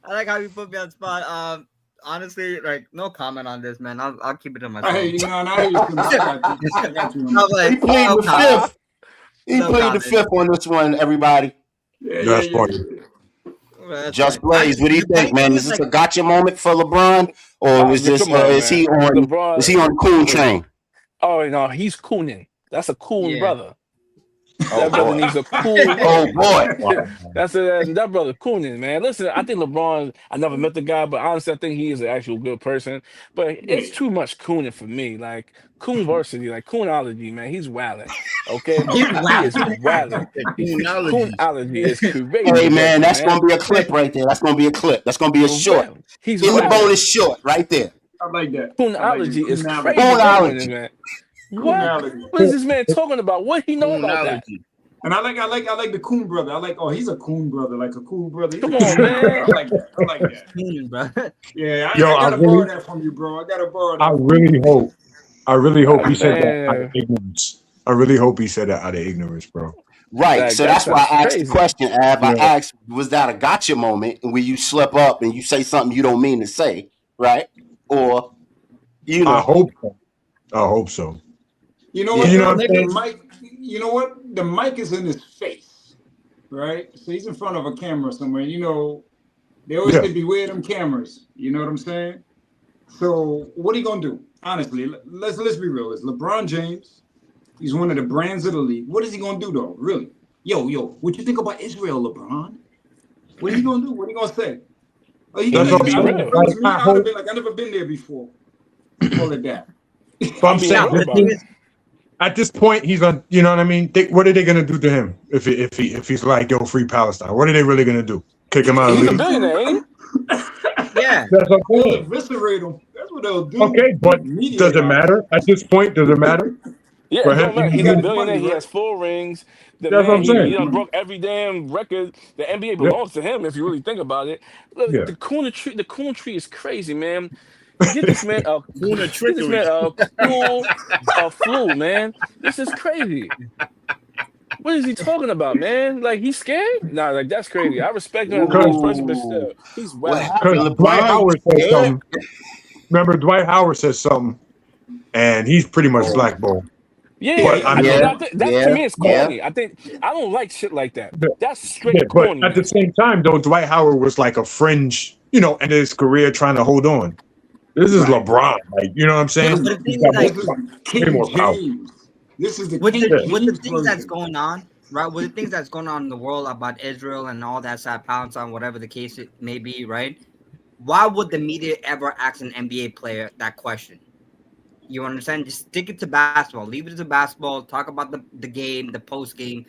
I like how you put me on the spot. Honestly, like, no comment on this, man. I'll keep it to myself. He played the fifth. He played the fifth on this one, everybody. That's funny. Just Blaze, what do you think, man? Is this a gotcha moment for LeBron, or is he on cool train? Oh no, he's cooning. That's a cool brother. That brother needs a cool. Oh boy, that brother cooning, man. Listen, I think LeBron. I never met the guy, but honestly, I think he is an actual good person. But it's too much cooning for me. Like coonversity, like coonology, man. He's wilding. Okay, he is wilding. Coonology is crazy. Hey man, that's gonna be a clip right there. That's gonna be a clip. That's gonna be a short. He's in the bonus short right there. I like that. Coonology is crazy, man. What is this man talking about? What he know about that? And I like the coon brother. I like, he's a coon brother, like a cool brother. Come on, man. I like that. Coon, bro. Yeah, I gotta borrow that from you, bro. I gotta borrow that. I really hope he said that out of ignorance. I really hope he said that out of ignorance, bro. Right. So that's why I asked the question, Ab. I asked, was that a gotcha moment where you slip up and you say something you don't mean to say, right? Or, I hope so. You know what? The mic, you know what? The mic is in his face, right? So he's in front of a camera somewhere. You know, they always say beware them cameras. You know what I'm saying? So what are you gonna do? Honestly, let's be real. It's LeBron James. He's one of the brands of the league. What is he gonna do though? Really? Yo, what you think about Israel, LeBron? What are you gonna do? What are you gonna say? Oh, you gonna I never been there before. Call it that. So I'm saying. At this point, he's on. You know what I mean? What are they gonna do to him if he's like, yo, free Palestine? What are they really gonna do? Kick him out of the league? He's a billionaire, ain't he? Yeah. They'll eviscerate him. That's what they'll do. Okay, but does it matter at this point? Does it matter? Yeah, it don't matter. He's a billionaire. He has 4 rings. That's what I'm saying. He done broke every damn record. The NBA belongs to him. If you really think about it, look, the coon tree is crazy, man. Get this man a flu, man. This is crazy. What is he talking about, man? Like, he's scared? Nah, like, that's crazy. I respect him as a nice person, but still, he's wild. Because Dwight Howard said something. Remember, Dwight Howard said something, and he's pretty much blackballed. Yeah, that to me is corny. I don't like shit like that. That's straight corny. But at the same time, though, Dwight Howard was like a fringe, in his career trying to hold on. This is LeBron, like, you know what I'm saying? But the thing with the things that's going on, right? With the things that's going on in the world about Israel and all that side pounds on whatever the case it may be, right? Why would the media ever ask an NBA player that question? You understand? Just stick it to basketball. Leave it to basketball. Talk about the game, the post game,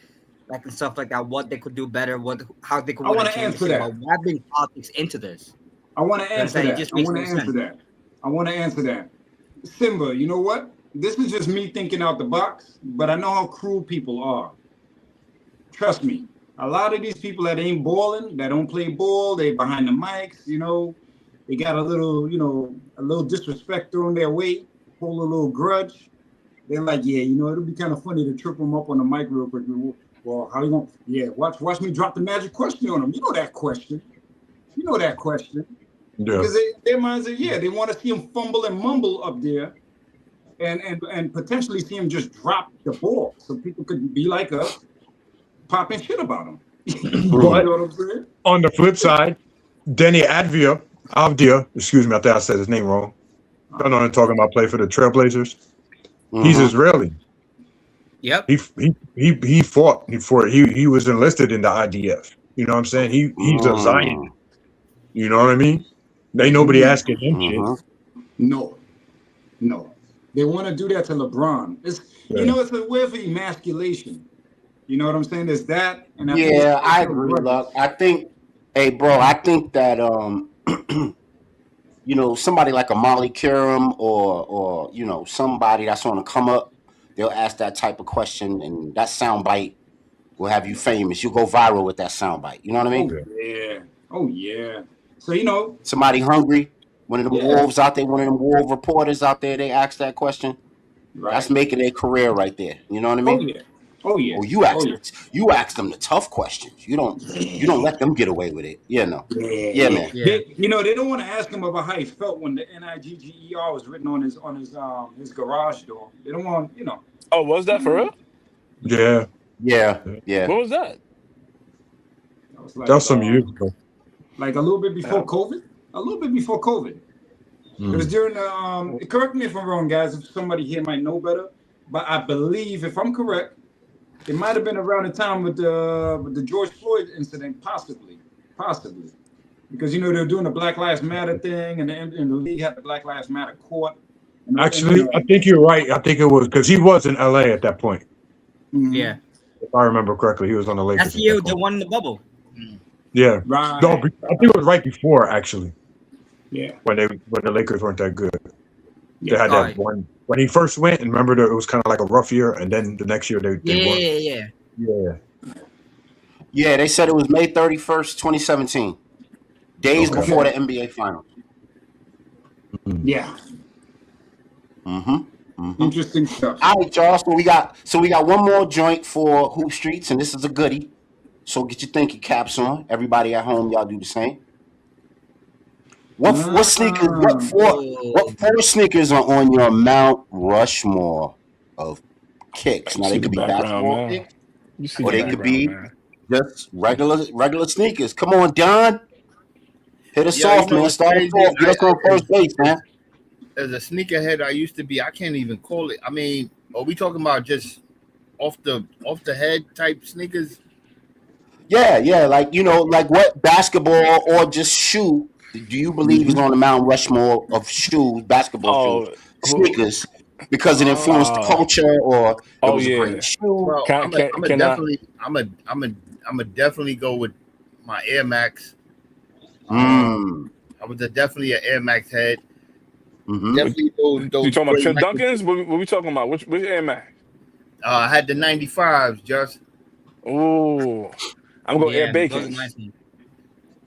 like and stuff like that. What they could do better. How they could. I want to answer that. Why bring politics into this? I want to answer that. I want to answer that. Simba, you know what? This is just me thinking out the box, but I know how cruel people are. Trust me. A lot of these people that ain't balling, that don't play ball, they behind the mics, they got a little disrespect thrown their way, hold a little grudge. They're like, yeah, it'll be kind of funny to trip them up on the mic real quick. Well, how you gonna? Yeah, watch me drop the magic question on them. You know that question. Yeah. Because their minds are, they want to see him fumble and mumble up there, and potentially see him just drop the ball, so people could be like us, popping shit about him. You know what I'm saying? On the flip side, Denny Avdia, excuse me, I think I said his name wrong. I don't know what I'm talking about. Play for the Trailblazers. He's Israeli. Yep. He fought. He was enlisted in the IDF. You know what I'm saying? He's a Zionist. You know what I mean? Ain't nobody asking him shit. No. They want to do that to LeBron. It's it's a way of emasculation. You know what I'm saying? There's that, and I agree. Look, I think that somebody like a Molly Curum or somebody that's on the come up, they'll ask that type of question, and that soundbite will have you famous. You'll go viral with that soundbite. You know what I mean? Oh yeah. So somebody hungry, one of them wolves out there, one of them wolf reporters out there, they ask that question. Right. That's making their career right there. You know what I mean? Oh yeah. Oh, you ask them the tough questions. You don't let them get away with it. Man. Yeah. They don't want to ask him about how he felt when the NIGGER was written on his garage door. They don't want, Oh, was that for real? Yeah. What was that? That was some years ago. Like a little bit before COVID. It was during correct me if I'm wrong, guys, if somebody here might know better, but I believe, if I'm correct, it might have been around the time with the George Floyd incident, possibly, because they were doing the Black Lives Matter thing, and the league had the Black Lives Matter court. Actually, I think you're right. I think it was because he was in LA at that point. Yeah, if I remember correctly, he was on the Lakers. That's the one in the bubble. Yeah, right. No, I think it was right before actually. Yeah, when the Lakers weren't that good. They had that one when he first went, and remember it was kind of like a rough year, and then the next year they won. Yeah, they said it was May 31st, 2017. Days before the NBA Finals. Yeah. Interesting stuff. All right, y'all. So we got one more joint for Hoop Streets, and this is a goodie. So get your thinking caps on. Everybody at home, y'all do the same. What sneakers? What four sneakers are on your Mount Rushmore of kicks? Now they could be basketball kicks, or they could be just regular sneakers. Come on, Don. Hit us off, man. Start us off. Get us on first base, man. As a sneakerhead, I used to be. I can't even call it. I mean, are we talking about just off the head type sneakers? Yeah. Like like what basketball or just shoe do you believe is on the Mount Rushmore of shoes, basketball shoes, sneakers, because it influenced the culture or it was a great shoe? Well, I'm a definitely go with my Air Max. I was definitely an Air Max head. Definitely those. You talking about Tim Duncan's? What we talking about? Which Air Max? I had the 95s, just. Oh, I'm going Air Bacon.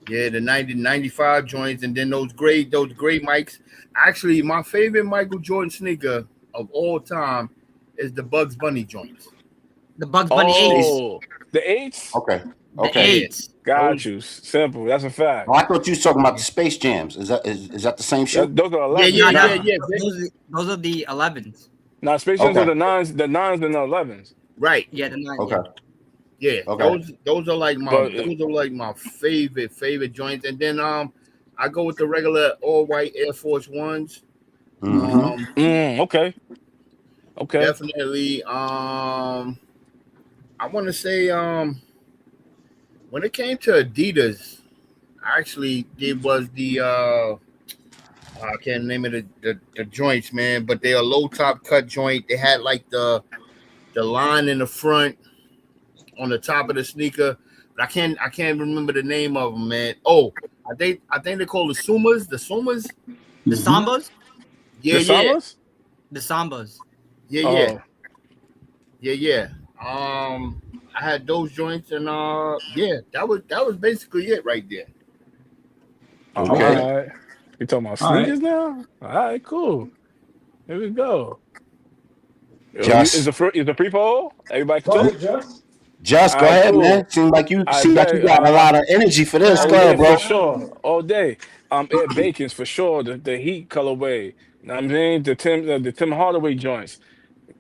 Yeah, the 95 joints, and then those gray mics. Actually, my favorite Michael Jordan sneaker of all time is the Bugs Bunny joints. The Bugs Bunny 8s. The 8s? Okay. The 8s. Got you. Simple. That's a fact. Oh, I thought you was talking about the Space Jams. Is that the same shit? Those are 11s. Yeah. Those are the 11s. No, Space Jams are the 9s and the 11s. Right. Yeah, the 9s. Okay. Yeah, those are like my favorite joints, and then I go with the regular all white Air Force Ones. Okay. Definitely. I want to say when it came to Adidas, actually it was the I can't name it the joints, man, but they are low top cut joint. They had like the line in the front on the top of the sneaker, but I can't remember the name of them, man. Oh, I think they call the Sumas. The Sumas. The Sambas. Yeah, the Sambas? The Sambas. Yeah. I had those joints, and that was basically it right there. All Okay. right. You talking about All right. sneakers now? All right, cool. Here we go. Is Just, the free poll? Everybody can Go talk? ahead, Jess. just All go right, ahead, man. cool. Seems like you I seem like you bet. got a lot of energy for this. Oh Go yeah, ahead, for bro. sure. All day. Air Bacon's for sure. The Heat colorway. You know what I mean? The Tim Hardaway joints.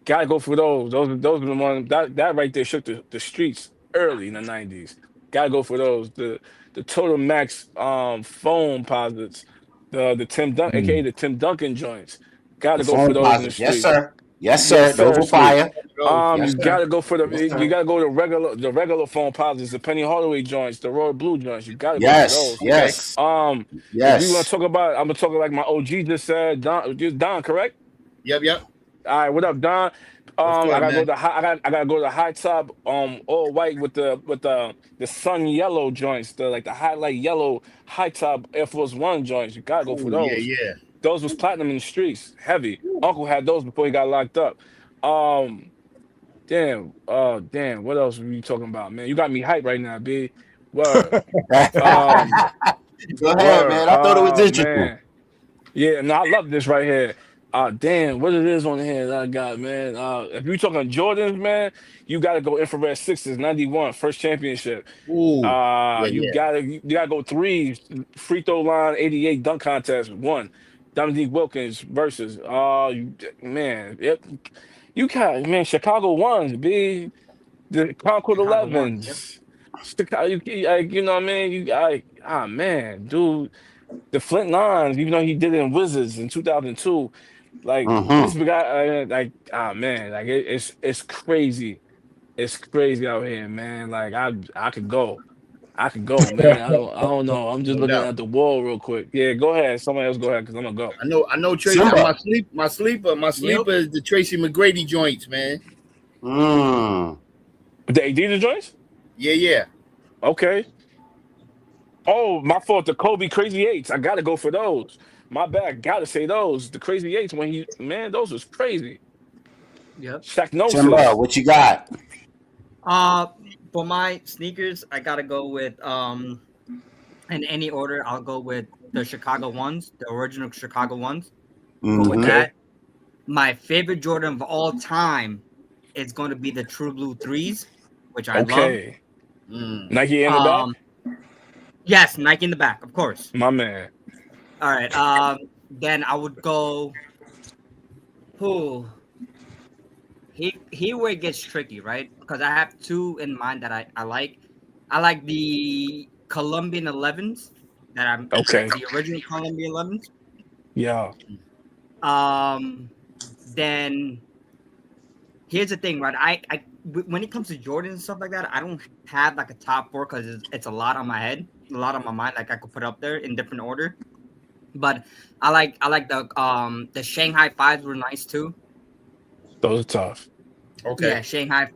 Gotta go for those. Those are the ones that right there shook the streets early in the 90s. Gotta go for those. The Total Max foam posits. The aka the Tim Duncan joints. The Gotta go for phone those in the positive. Yes, streets. sir. Yes, Yes, sir. Those sir, were Sweet. fire. Yes, You sir. gotta go for Yes, you sir. gotta go to regular phone posits, the Penny Hardaway joints, the Royal Blue joints. You gotta go for Yes. those. Yes. If we want to Yes. talk about, I'm gonna talk like my OG just said, Don, correct? Yep. All right, what up, Don? What's I good, gotta go man? to I gotta go to high top, all white with the sun yellow joints, the highlight yellow high top Air Force One joints. You gotta go for Oh those. yeah. Those was platinum in the streets, heavy. Uncle had those before he got locked up. Damn. What else were you talking about, man? You got me hyped right now, B. Word. Um, Go ahead, Word. man. I thought it was interesting. Man. Yeah, no, I love this right here. Damn, what it is on here that I got, man. If you talking Jordans, man, you gotta go infrared sixes, 91, first championship. Ooh. You gotta go threes, free throw line, 88 dunk contest, one. Dominique Wilkins versus man, you got man, Chicago ones, B, the Concord Chicago ones. Yep. 11s. Chicago, you know what I mean? Man, dude. The Flint Nines, even though he did it in Wizards in 2002, like this Mm-hmm. guy, man, like it's crazy. It's crazy out here, man. Like I could go. I could go, man. I don't know. I'm just No looking doubt. at the wall real quick. Yeah, go ahead. Somebody else go ahead because I'm gonna go. I know Tracy. Simba. My sleeper is the Tracy McGrady joints, man. The Adidas joints? Yeah. Okay. Oh, my fault. The Kobe Crazy Eights. I gotta go for those. My bad. Gotta say those. The Crazy Eights those was crazy. Yep. Simba, Shaqnosis. what you got? For my sneakers, I gotta go with in any order. I'll go with the Chicago ones, the original Chicago ones. Go with that. My favorite Jordan of all time is going to be the True Blue threes, which I love. Nike in the back. Yes, Nike in the back, of course. My man. All right. Then I would go. Here where it gets tricky, right? Because I have two in mind that I like. I like the Colombian 11s the original Colombian 11s. Yeah. Then here's the thing, right? I when it comes to Jordan and stuff like that, I don't have like a top four because it's a lot on my head, a lot on my mind. Like I could put up there in different order. But I like the Shanghai fives were nice too. Those are tough. Okay. Yeah, Shanghai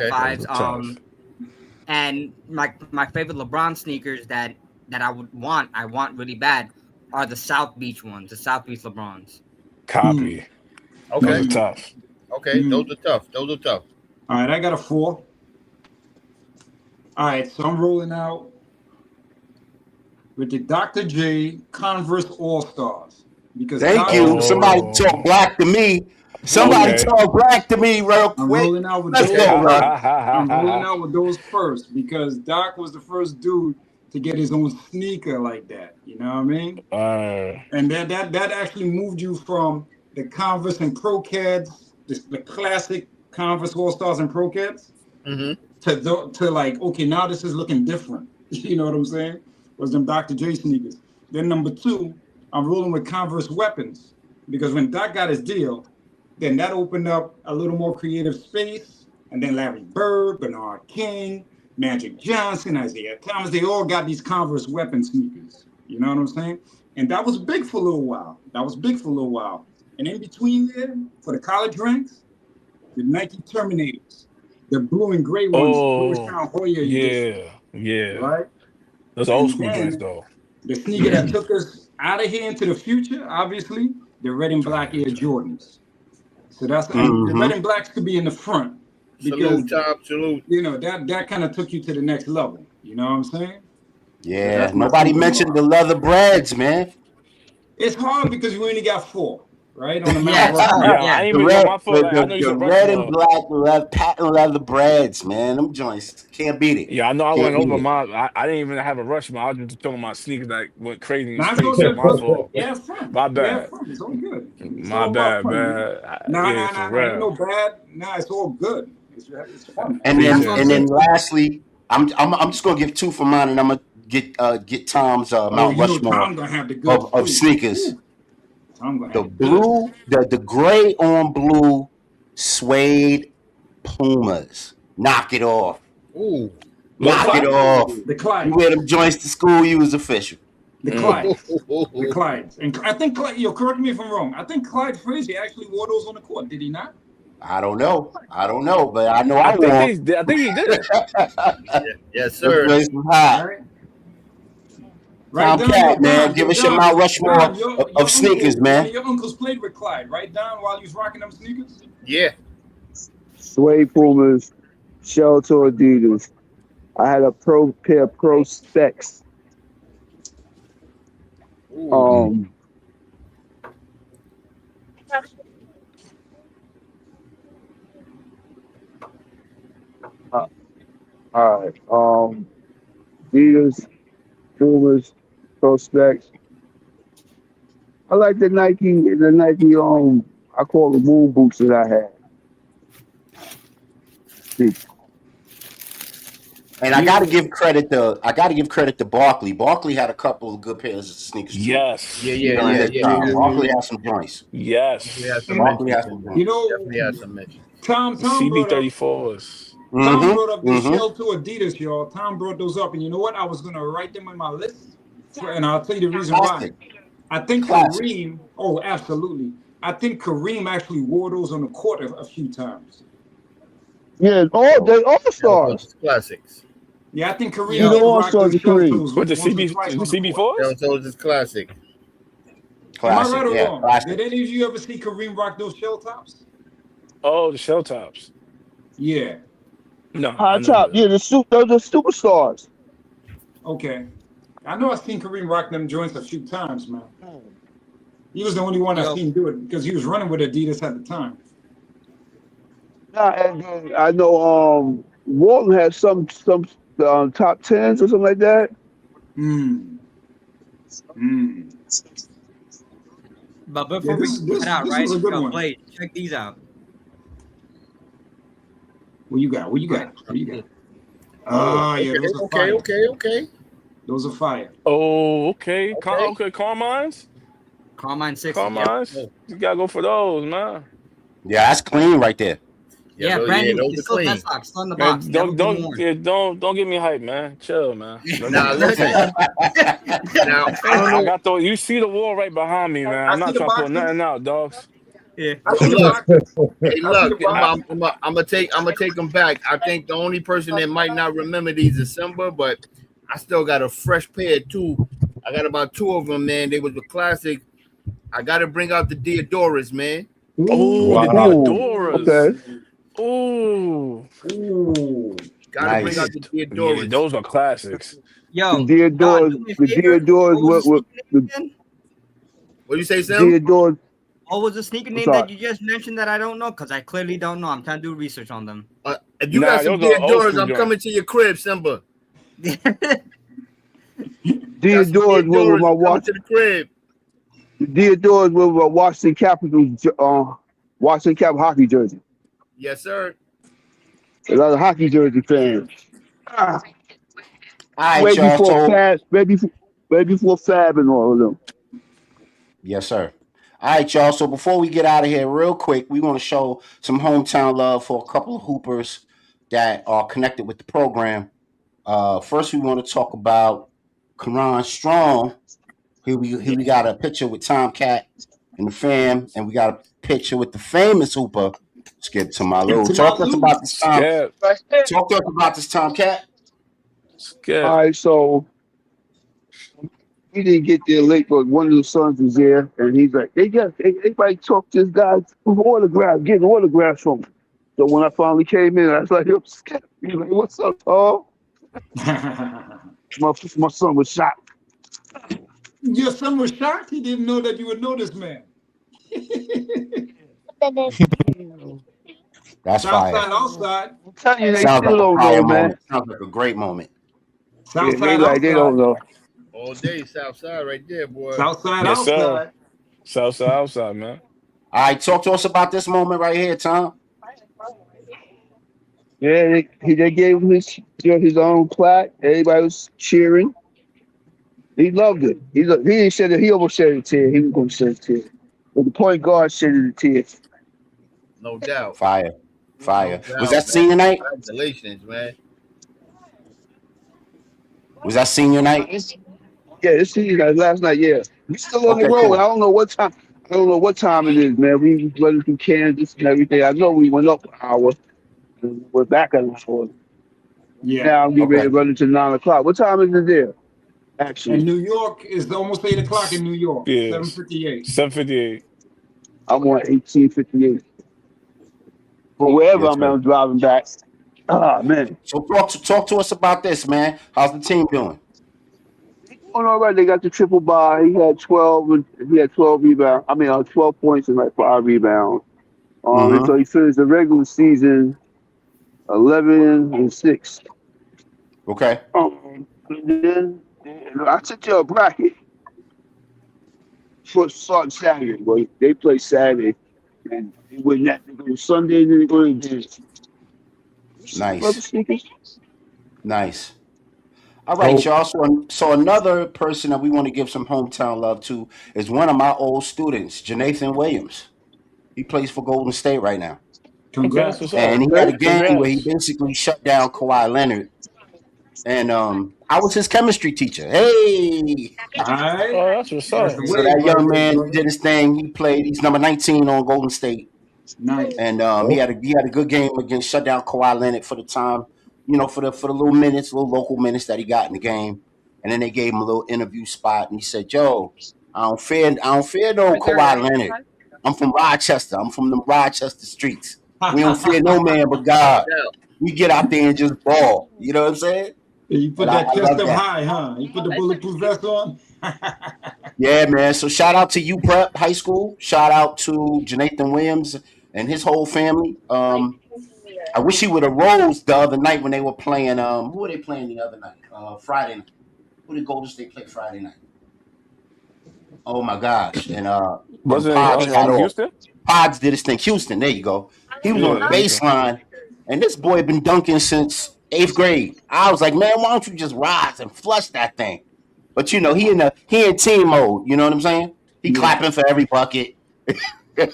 fives. And my favorite LeBron sneakers that I want really bad are the South Beach ones, the South Beach LeBrons. Copy. Okay. Those are tough. Okay, those are tough. All right, I got a 4. All right, so I'm rolling out with the Dr. J Converse All Stars because Thank you. Somebody talk black to me. Talk black to me real quick. I'm rolling out with Let's those. go, bro. I'm rolling out with those first because Doc was the first dude to get his own sneaker like that. You know what I mean? And that actually moved you from the Converse and Pro Cats, the classic Converse All Stars and Pro Cats, to like, okay, now this is looking different. You know what I'm saying? Was them Dr. J sneakers. Then number 2, I'm rolling with Converse Weapons because when Doc got his deal, then that opened up a little more creative space. And then Larry Bird, Bernard King, Magic Johnson, Isaiah Thomas, they all got these Converse Weapon sneakers. You know what I'm saying? And that was big for a little while. And in between there, for the college ranks, the Nike Terminators, the blue and gray ones, Georgetown Hoya edition. Yeah. Right? Those old school joints, though. The sneaker that took us out of here into the future, obviously, the red and black Air Jordans. So that's and the red and blacks could be in the front because salute. You know that kind of took you to the next level. You know what I'm saying? Yeah. Nobody mentioned the leather breads, man. It's hard because we only got 4, right? On the Yeah, I ain't even know my fault. I know you The said red and black patent leather breads, man. Them joints can't beat it. Yeah, I know I Can't went over beat it. I didn't even have a rush, man. I was just talking about sneakers that went crazy in the Now it's street. all So good. my fault. Yeah, fun. My Yeah, bad. fun. It's all good. It's My all about bad, fun, man. man. Yeah, for Nah. Ain't no real. bad. Nah, it's all good. It's fun. And then lastly, I'm just gonna give 2 for mine, and I'm gonna get Tom's Mount you know Rushmore Tom gonna have the good of sneakers. Ooh. Tom gonna The have blue, the gray on blue suede Pumas. Knock it off. Ooh. Knock it off. The Clyde. You wear them joints to school, you was official. The Clydes. The Clydes. And I think Clyde, correct me if I'm wrong. I think Clyde Frazier actually wore those on the court, did he not? I don't know, but I know I wore. think he did. Yes, sir. This place was hot. Right, Tom Cat, man, give us your Mount Rushmore of sneakers, man. Your uncles played with Clyde, right, Don, while you was rocking them sneakers? Yeah. Suede Pumas, Shell to Adidas. I had a pair of Pro Specs. All right. Adidas, Pumas, Pro Specs. I like the Nike, I call the moon boots that I had. And I gotta give credit to Barkley. Barkley had a couple of good pairs of sneakers too. Yes. Yeah. Barkley had some joints. Yes. Barkley had some joints. You know, Definitely had some mention. Tom CB34s. Tom brought up the Shell to Adidas, y'all. Tom brought those up, and you know what? I was gonna write them in my list, and I'll tell you the reason why. I think Kareem. Oh, absolutely. I think Kareem actually wore those on the court a few times. Yeah, they all stars. Classics. Yeah, I think Kareem. You know all stars of Kareem. What the CB4s? Shell toes is classic. Am I right or wrong? Did any of you ever see Kareem rock those shell tops? Oh, the shell tops. Yeah. No. High top. Yeah, those are superstars. Okay. I know I've seen Kareem rock them joints a few times, man. He was the only one I've seen do it because he was running with Adidas at the time. And then I know Walton had some top 10s or something like that. But before we head out, right? Blade, check these out. What you got? Oh, yeah, those are fire. Okay. Those are fire. Oh, okay. Carmine's? Carmine 6. Carmine's? You gotta go for those, man. Yeah, that's clean right there. Yeah, brand new. It's still best stock, still in the box. Don't get me hyped, man. Chill, man. Nah, listen. Now, I got the. You see the wall right behind me, man. I'm not trying to pull nothing out, dogs. Yeah. Look, I'm gonna take them back. I think the only person that might not remember these is Simba, but I still got a fresh pair too. I got about 2 of them, man. They was a classic. I got to bring out the Deodoras, man. Oh, the Deodoras. Okay. Ooh. Gotta bring out the Deodoras. Yeah, those are classics. Yo, the Deodoras. What do you say, Sam? Deodoras. What was the sneaker name that you just mentioned that I don't know? Because I clearly don't know. I'm trying to do research on them. If you got some Deodoras, I'm coming to your crib, Simba. Deodoras were with my watch. To the crib. Deodoras were with my Washington Capitals, Washington Cap hockey jersey. Yes, sir. A lot of hockey jersey fans. All right, y'all. Way before Fab and all of them. Yes, sir. All right, y'all. So before we get out of here, real quick, we want to show some hometown love for a couple of hoopers that are connected with the program. First, we want to talk about Karan Strong. Here we got a picture with Tom Cat and the fam, and we got a picture with the famous hooper. Skip to my little. Talk to us about this Tom. Talk to us about this Tom Cat. All right, so he didn't get there late, but one of the sons was there, and he's like, everybody talk to this guy for autographs, getting autographs from him. So when I finally came in, I was like, I'm scared. He's like, what's up, Paul? My son was shocked. Your son was shocked. He didn't know that you would know this man. That's fire. Southside, outside. I'm telling you, they Sounds still like a don't fire know, man. moment. Sounds like a great moment. Yeah, Southside, they like they don't outside. know. All day, Southside right there, boy. Southside, Yes, sir. outside. Southside, outside, man. All right, talk to us about this moment right here, Tom. Yeah, they gave him his own plaque. Everybody was cheering. He loved it. He didn't shed it. He almost shed a tear. He was going to shed a tear. But the point guard shed a tear. No doubt. Fire. Fire. No Was doubt, that senior night? Congratulations, man. Was that senior night? Yeah, this is last night. Yeah, we still on the Okay, road. cool. I don't know what time. I don't know what time it is, man. We was running through Kansas and everything. I know we went up an hour. And we're back an hour. Yeah. Now I'm getting ready to Okay. run into 9 o'clock. What time is it there? Actually, And New York is almost 8 o'clock in New York. Yes. 7:58. 7:58. I'm on 1858. But wherever Yes, I'm sir. at, I'm driving back. Ah, man. So talk to us about this, man. How's the team doing? Oh, all right. They got the triple bye. He had 12. He had 12 rebounds. 12 points and like 5 rebounds. And so he finished the regular season 11-6. Okay. And then I took you a bracket for starting Saturday. But they play Saturday, and they win that. They go Sunday, and then they go to the Nice. rubber sneakers. Nice. All right, y'all. So another person that we want to give some hometown love to is one of my old students, Janathan Williams. He plays for Golden State right now. Congrats. What's up? And he had a game Congrats. where he basically shut down Kawhi Leonard. And I was his chemistry teacher. Hey. All right. Oh, that's what's up. That's the So way, that young brother. man did his thing. He played. He's number 19 on Golden State. Nice. And he had a good game against shut down Kawhi Leonard for the time, for the little local minutes that he got in the game. And then they gave him a little interview spot, and he said, "Yo, I don't fear no Kawhi Leonard. I'm from Rochester. I'm from the Rochester streets. We don't fear no man but God. We get out there and just ball. You know what I'm saying?" You put And that I chest love up that. high, huh? You put the bulletproof vest on. Yeah, man. So shout out to U Prep High School. Shout out to Janathan Williams and his whole family. I wish he would have rose the other night when they were playing. Who were they playing the other night? Friday night. Who did Golden State play Friday night? Oh my gosh! And Wasn't Pods it got off. Houston? Pods did his thing. Houston, there you go. He was on the Yeah. baseline, and this boy been dunking since 8th grade. I was like, man, why don't you just rise and flush that thing? But he in team mode. You know what I'm saying? He clapping for every bucket. He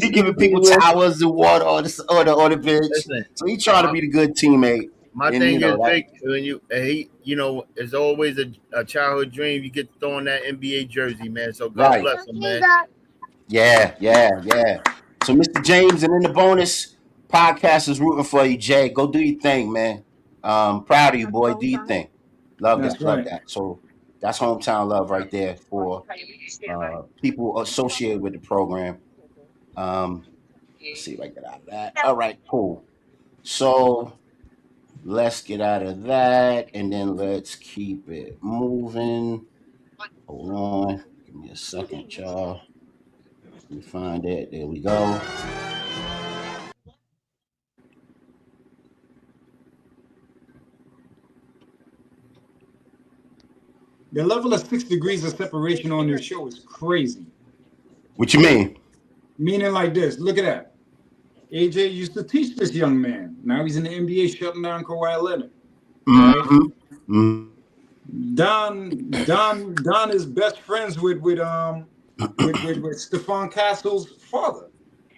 giving people towers and water on the bench. Listen, So he trying to be the good teammate. my And, thing is, that- Vic, when it's always a childhood dream. You get to throw on that NBA jersey, man. So God Right. bless him, man. Yeah. So Mr. James, and in the bonus podcast is rooting for you, Jay. Go do your thing, man. Proud of you, boy. Do your thing. Love That's that. Love right. that. So that's hometown love right there for people associated with the program. Let's see if I get out of that. All right, cool. So let's get out of that, and then let's keep it moving. Hold on. Give me a second, y'all. Let me find it. There we go. The level of 6 degrees of separation on this show is crazy. What you mean? Meaning like this. Look at that. AJ used to teach this young man. Now he's in the NBA shutting down Kawhi Leonard. Mm-hmm. Don is best friends with Stephon Castle's father.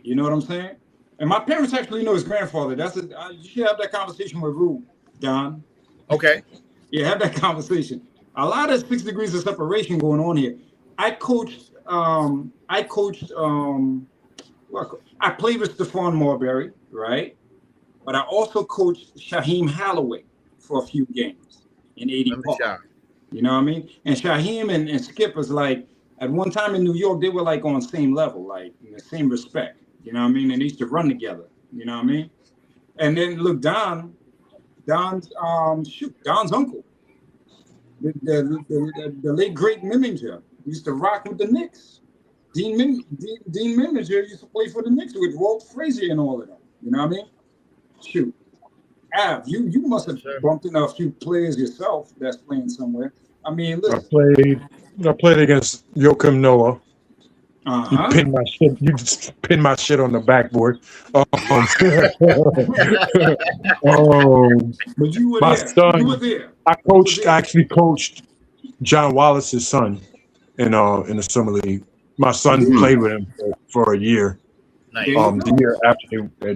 You know what I'm saying? And my parents actually know his grandfather. You should have that conversation with Rue, Don. Okay. Yeah, have that conversation. A lot of 6 degrees of separation going on here. I played with Stephon Marbury, right? But I also coached Shaheem Holloway for a few games in 80 Park. You know what I mean? And Shaheem and Skip is like, at one time in New York, they were like on the same level, like in the same respect. You know what I mean? And they used to run together. You know what I mean? And then look, Don's uncle, the late great Miminger, used to rock with the Knicks. Dean Miminger used to play for the Knicks with Walt Frazier and all of them. You know what I mean? Shoot. Av, you must have bumped into a few players yourself that's playing somewhere. I mean, listen. I played against Joakim Noah. Uh-huh. You just pinned my shit on the backboard. But you were My there. son, You were there. I actually coached John Wallace's son in the summer league. My son played with him for a year. Nice. The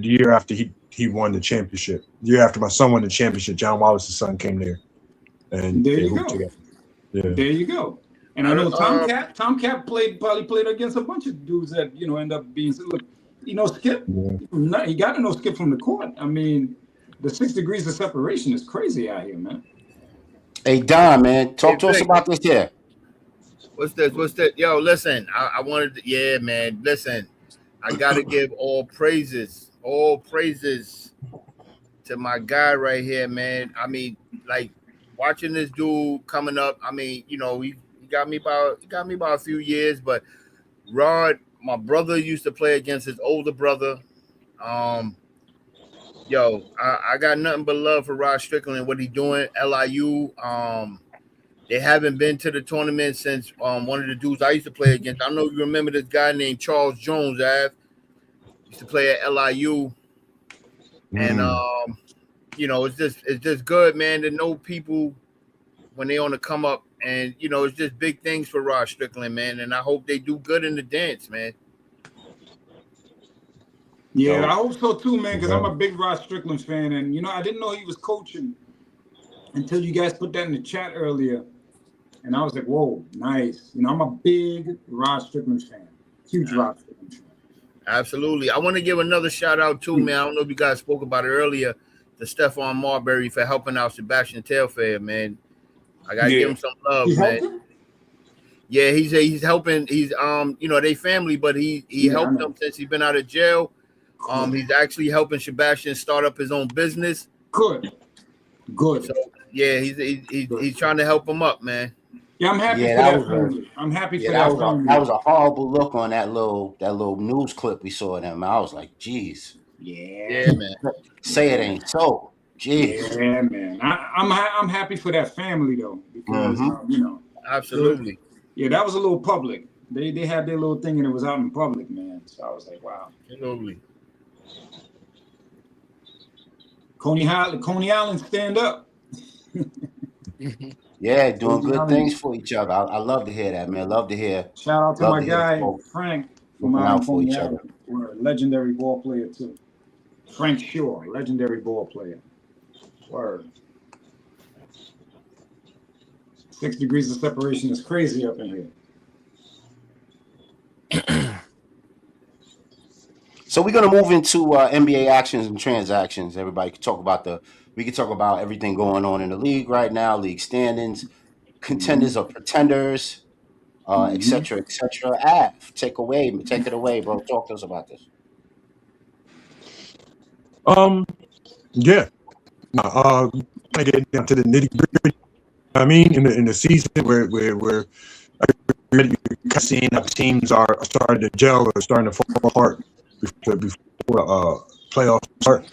year after he won the championship. The year after my son won the championship, John Wallace's son came there. And there they you hooped go. together. Yeah. There you go. And I know Tomcat probably played against a bunch of dudes that, end up being, look, Skip, you got to know Skip from the court. I mean, the 6 degrees of separation is crazy out here, man. Hey, Don, man, talk to us about this here. What's this? Yo, listen, I wanted to, yeah, man, listen, I got to give all praises to my guy right here, man. I mean, like, watching this dude coming up, I mean, he got me about a few years, but Rod, my brother used to play against his older brother. I got nothing but love for Rod Strickland and what he's doing. LIU, they haven't been to the tournament since one of the dudes I used to play against. I don't know if you remember this guy named Charles Jones. Used to play at LIU, and it's just good, man, to know people when they on the come up. And, it's just big things for Rod Strickland, man. And I hope they do good in the dance, man. Yeah, I hope so too, man, because I'm a big Rod Strickland fan. And, I didn't know he was coaching until you guys put that in the chat earlier. And I was like, whoa, nice. I'm a big Rod Strickland fan. Huge Rod Strickland fan. Absolutely. I want to give another shout out too, man. I don't know if you guys spoke about it earlier, to Stephon Marbury for helping out Sebastian Telfair, man. I gotta give him some love, man. Yeah, he's helping. He's they family, but he helped them since he's been out of jail. He's actually helping Sebastian start up his own business. Good. So yeah, he's trying to help him up, man. Yeah, I'm happy for that family. I'm happy for that family. That was a horrible look on that little news clip we saw of him. I was like, geez. Yeah, man. Say it ain't so. Jeez. Yeah, man. I'm happy for that family though, because absolutely. Yeah, that was a little public. They had their little thing and it was out in public, man. So I was like, wow. Absolutely. Coney Island, stand up. Yeah, doing good things for each other. I love to hear that, man. Love to hear. Shout out to my guy Frank from out for each other. We're a legendary ball player too. Frank Shaw, legendary ball player. Word. 6 degrees of separation is crazy up in here. So we're gonna move into NBA actions and transactions. Everybody can talk about we can talk about everything going on in the league right now, league standings, contenders or pretenders, et cetera, et cetera. Take it away, bro. Talk to us about this. Yeah. I get down to the nitty gritty. I mean, in the season where you're seeing how teams are starting to gel or starting to fall apart before playoffs start.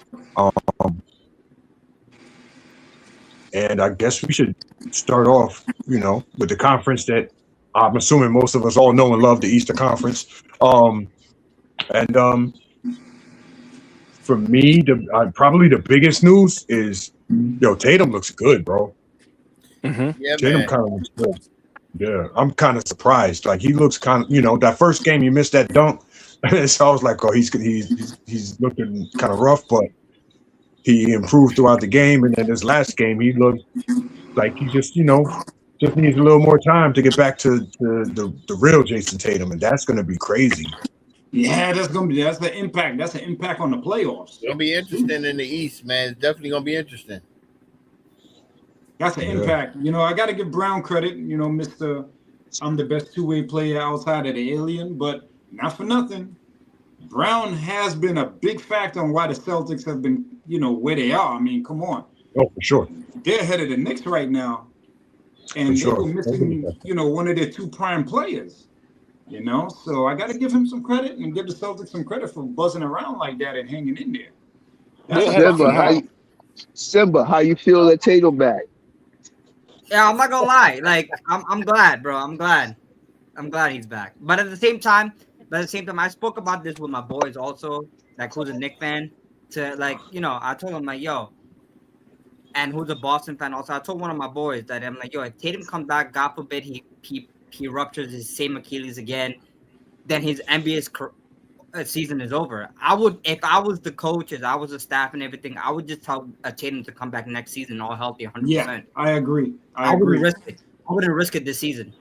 And I guess we should start off, with the conference that I'm assuming most of us all know and love, the Eastern Conference. For me, probably the biggest news is, Tatum looks good, bro. Mm-hmm. Yeah, Tatum kind of looks good. Yeah, I'm kind of surprised. Like, he looks kind of, that first game he missed that dunk. So I was like, oh, he's looking kind of rough, but he improved throughout the game. And then this last game, he looked like he just needs a little more time to get back to the real Jason Tatum, and that's going to be crazy. Yeah, that's the impact. That's an impact on the playoffs. It's gonna be interesting in the East, man. It's definitely gonna be interesting. That's an impact. You know, I got to give Brown credit. You know, Mr. I'm the best two-way player outside of the alien, but not for nothing. Brown has been a big factor on why the Celtics have been, you know, where they are. I mean, come on. Oh, for sure. They're ahead of the Knicks right now. And they were missing, you know, one of their two prime players. You know, so I got to give him some credit and give the Celtics some credit for buzzing around like that and hanging in there. Simba, how you feel that Tatum back? Yeah, I'm not gonna lie. Like, I'm glad, bro. I'm glad he's back. But at the same time, I spoke about this with my boys also, like who's a Knicks fan. To like, you know, I told him like, yo, and who's a Boston fan also. I told one of my boys that I'm like, yo, if Tatum comes back, God forbid he ruptures his same Achilles again, then his NBA season is over. I would, if I was the coaches, I was the staff and everything, I would just tell Tatum to come back next season all healthy, 100%. Yeah, I agree. I wouldn't risk it. I wouldn't risk it this season.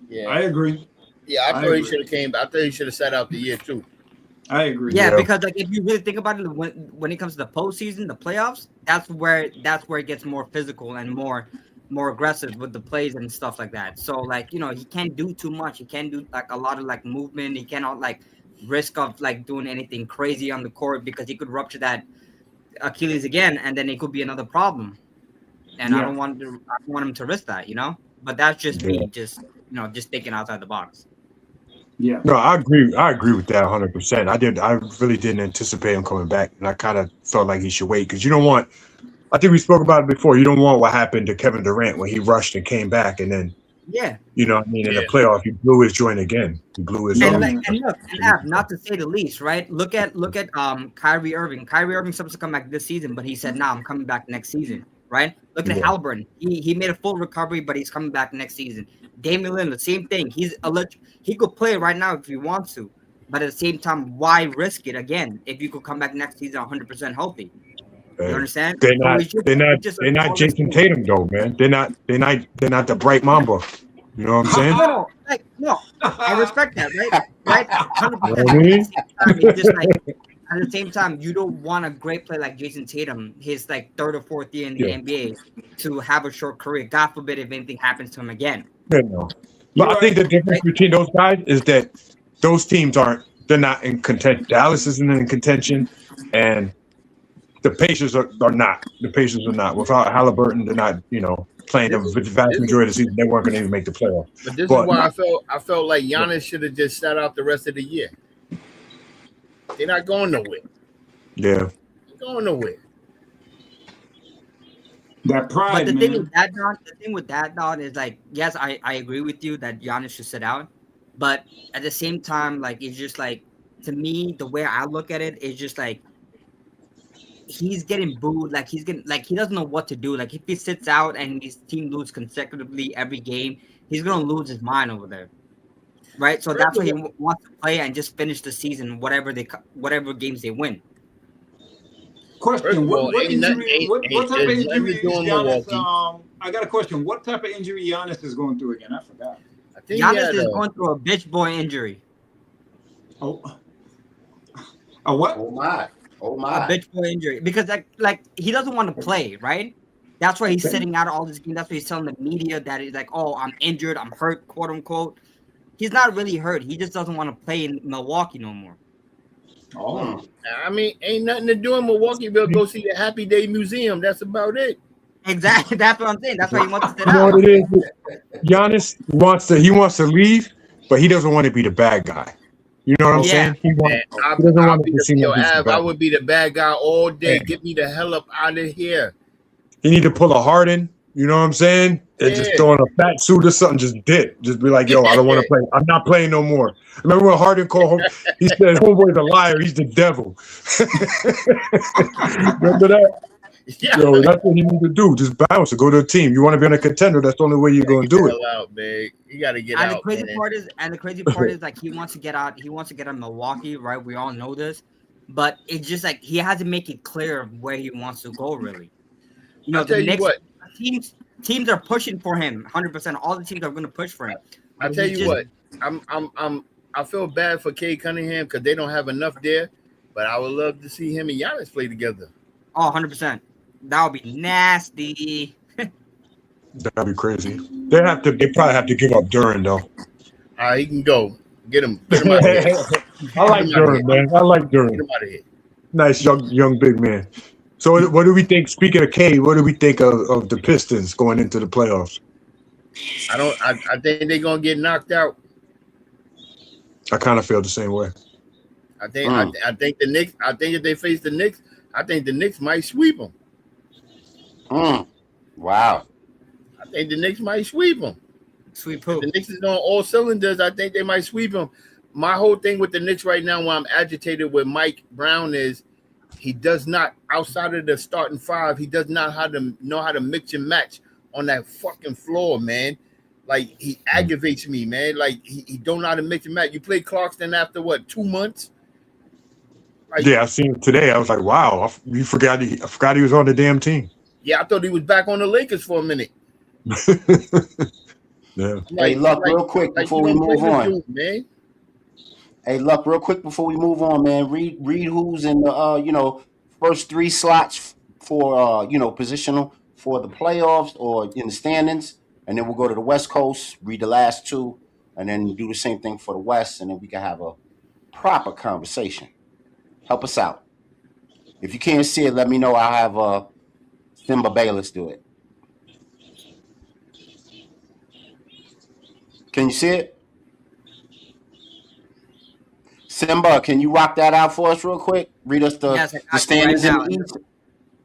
Yeah, I agree. Yeah, I thought he should have came. I thought he should have sat out the year too. I agree. Yeah, because like if you really think about it, when it comes to the postseason, the playoffs, that's where it gets more physical and more aggressive with the plays and stuff like that. So like, you know, he can't do too much. He can't do like a lot of like movement. He cannot like risk of like doing anything crazy on the court because he could rupture that Achilles again, and then it could be another problem. And I don't want him to risk that, you know. But that's just me, just thinking outside the box. Yeah. No, I agree. I agree with that 100%. I really didn't anticipate him coming back, and I kind of felt like he should wait because you don't want. I think we spoke about it before. You don't want what happened to Kevin Durant when he rushed and came back, and then you know what I mean, in the playoff, he blew his joint again. He blew his. And look, not to say the least, right? Look at Kyrie Irving. Kyrie Irving's supposed to come back this season, but he said, "Nah, I'm coming back next season." Right? Look at Halliburton. He made a full recovery, but he's coming back next season. Damian Lillard, same thing. He could play right now if he wants to, but at the same time, why risk it again if you could come back next season 100% healthy? You understand? They're not Jason Tatum though, man. They're not the bright Mamba. You know what I'm saying? No, I respect that, right? 100%. It's just like at the same time, you don't want a great player like Jason Tatum, his like third or fourth year in the NBA, to have a short career. God forbid if anything happens to him again. Yeah, no. But I think the difference between those guys is that those teams they're not in contention. Dallas isn't in contention, and the Pacers are not. The Pacers are not. Without Halliburton, they're not, you know, playing the vast majority of the season. They weren't going to even make the playoffs. But this is why I felt like Giannis should have just sat out the rest of the year. They're not going nowhere. Yeah. They're going nowhere. That pride, but the thing with that, Don, is like, yes, I agree with you that Giannis should sit out. But at the same time, like, it's just like, to me, the way I look at it is just like, he's getting booed. Like, he doesn't know what to do. Like, if he sits out and his team loses consecutively every game, he's going to lose his mind over there. Right? So that's why he wants to play and just finish the season, whatever games they win. Question: What type of injury is Giannis? I got a question. What type of injury Giannis is going through again? I forgot. I think Giannis is going through a bitch boy injury. Oh, a what? Oh my! A bitch boy injury because like he doesn't want to play, right? That's why he's sitting out all this game. That's why he's telling the media that he's like, "Oh, I'm injured. I'm hurt," quote unquote. He's not really hurt. He just doesn't want to play in Milwaukee no more. Oh, I mean, ain't nothing to do in Milwaukee. We'll go see the Happy Day Museum. That's about it. Exactly. That's what I'm saying. That's why he wants to sit out. You know what it is? Giannis wants to leave, but he doesn't want to be the bad guy. You know what I'm saying? He doesn't want to be seen as I would be the bad guy all day. Get me the hell up out of here. He need to pull a Harden. You know what I'm saying? And just throw in a fat suit or something, just dip. Just be like, yo, I don't want to play. I'm not playing no more. Remember when Harden called home? He said, homeboy's a liar. He's the devil. Remember that? Yeah. Yo, that's what he needs to do. Just bounce and go to a team. You want to be on a contender, that's the only way you're going to do it. Out, man. You got to get out. The crazy part is like he wants to get out. He wants to get out of Milwaukee, right? We all know this. But it's just like he has to make it clear where he wants to go, really. You know, the Knicks teams are pushing for him 100%. All the teams are going to push for him. I tell you what, I feel bad for Cade Cunningham because they don't have enough there, but I would love to see him and Giannis play together. Oh, 100%. That would be nasty. That'd be crazy. They probably have to give up Duran though. He can go. Get him out of here. I like Duran, man. I like Duran. Get him out of here. Nice young big man. So what do we think? Speaking of K, what do we think of the Pistons going into the playoffs? I think they're gonna get knocked out. I kind of feel the same way. I think the Knicks. I think if they face the Knicks, I think the Knicks might sweep them. Wow. I think the Knicks might sweep them. Sweep who? The Knicks is on all cylinders. I think they might sweep them. My whole thing with the Knicks right now, why I'm agitated with Mike Brown, is he does not, outside of the starting five, he does not know how to mix and match on that fucking floor, man. Like, he aggravates me, man. Like, he don't know how to mix and match. You played Clarkston after, 2 months? Like, yeah, I seen him today. I was like, wow, I forgot he was on the damn team. Yeah, I thought he was back on the Lakers for a minute. Yeah. Hey, Luck, real quick before we move on. Man. Hey, Luck, real quick before we move on, man. Read who's in the first 3 slots for positional for the playoffs or in the standings, and then we'll go to the West Coast. Read the last 2, and then do the same thing for the West, and then we can have a proper conversation. Help us out. If you can't see it, let me know. I'll have Simba Bayless do it. Can you see it? Simba, can you rock that out for us real quick? Read us the standings in the East.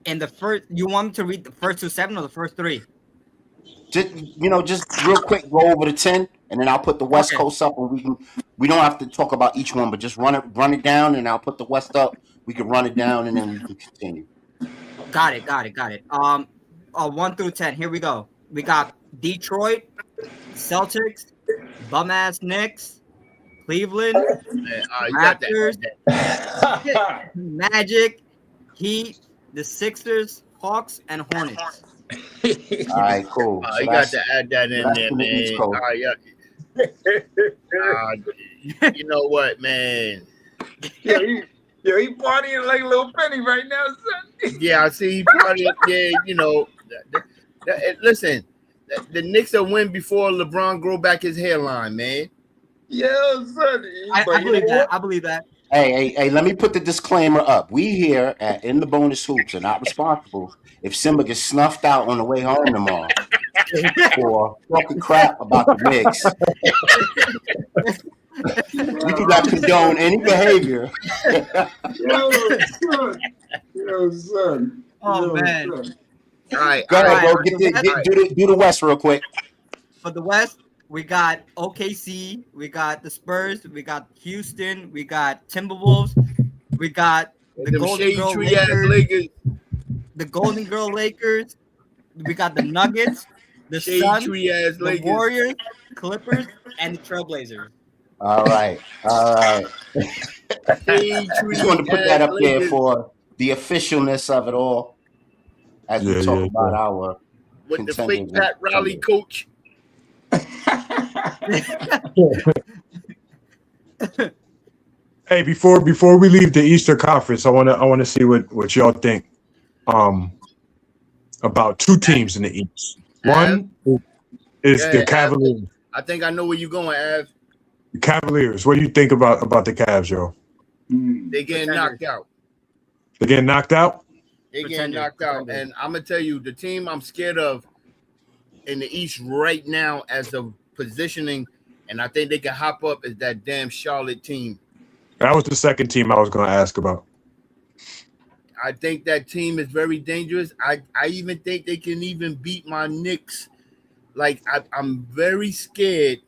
In the first, you want me to read the first 2 7 or the first 3? Just real quick, go over the 10, and then I'll put the West Coast up, and we don't have to talk about each one, but just run it down, and I'll put the West up. We can run it down, and then we can continue. Got it. 1 through 10. Here we go. We got Detroit, Celtics, bum ass Knicks, Cleveland, Raptors, Magic, Heat, the Sixers, Hawks, and Hornets. All right, cool. You got to add that in there, man. You know what, man? Yeah, he partying like Lil Penny right now, son. Yeah, I see he partying. Yeah, listen, the Knicks will win before LeBron grow back his hairline, man. Yeah, son. I believe that. Hey, let me put the disclaimer up. We here at In the Bonus Hoops are not responsible if Simba gets snuffed out on the way home tomorrow for talking crap about the Knicks. We do not condone any behavior. Yo, son. Oh, man. Son. All right. Go ahead, bro. Do the West real quick. For the West, we got OKC, we got the Spurs, we got Houston, we got Timberwolves, we got the Golden Girl Lakers, the Golden Girl Lakers, we got the Nuggets, the Suns, the Warriors, Clippers, and the Trailblazers. All right. Just wanted to put that up there for the officialness of it all as we talk about our with the fake Pat Riley coach. Hey, before we leave the Eastern Conference, I want to see what y'all think about 2 teams in the East. One is the Cavaliers. I think I know where you're going, Av. The Cavaliers. What do you think about the Cavs, yo? They getting knocked out. They're getting knocked out? They getting knocked out. And I'm going to tell you, the team I'm scared of in the East right now as of positioning, and I think they can hop up, is that damn Charlotte team. That was the second team I was going to ask about. I think that team is very dangerous. I even think they can even beat my Knicks. Like, I'm very scared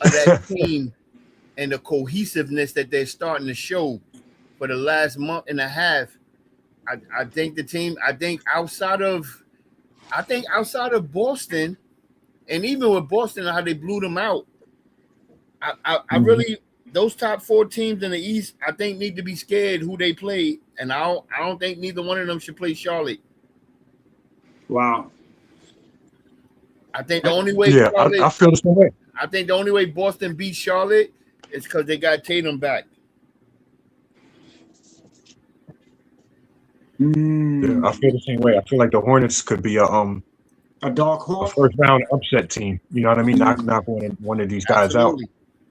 of that team and the cohesiveness that they're starting to show for the last month and a half. I think the team, outside of Boston, and even with Boston, how they blew them out, I really, those top 4 teams in the East, I think need to be scared who they play, and I don't think neither one of them should play Charlotte. Wow. I think the only way I feel the same way. I think the only way Boston beats Charlotte is because they got Tatum back. Yeah, I feel the same way. I feel like the Hornets could be a A dark a horse. first round upset team. You know what I mean? Knock one of these guys out.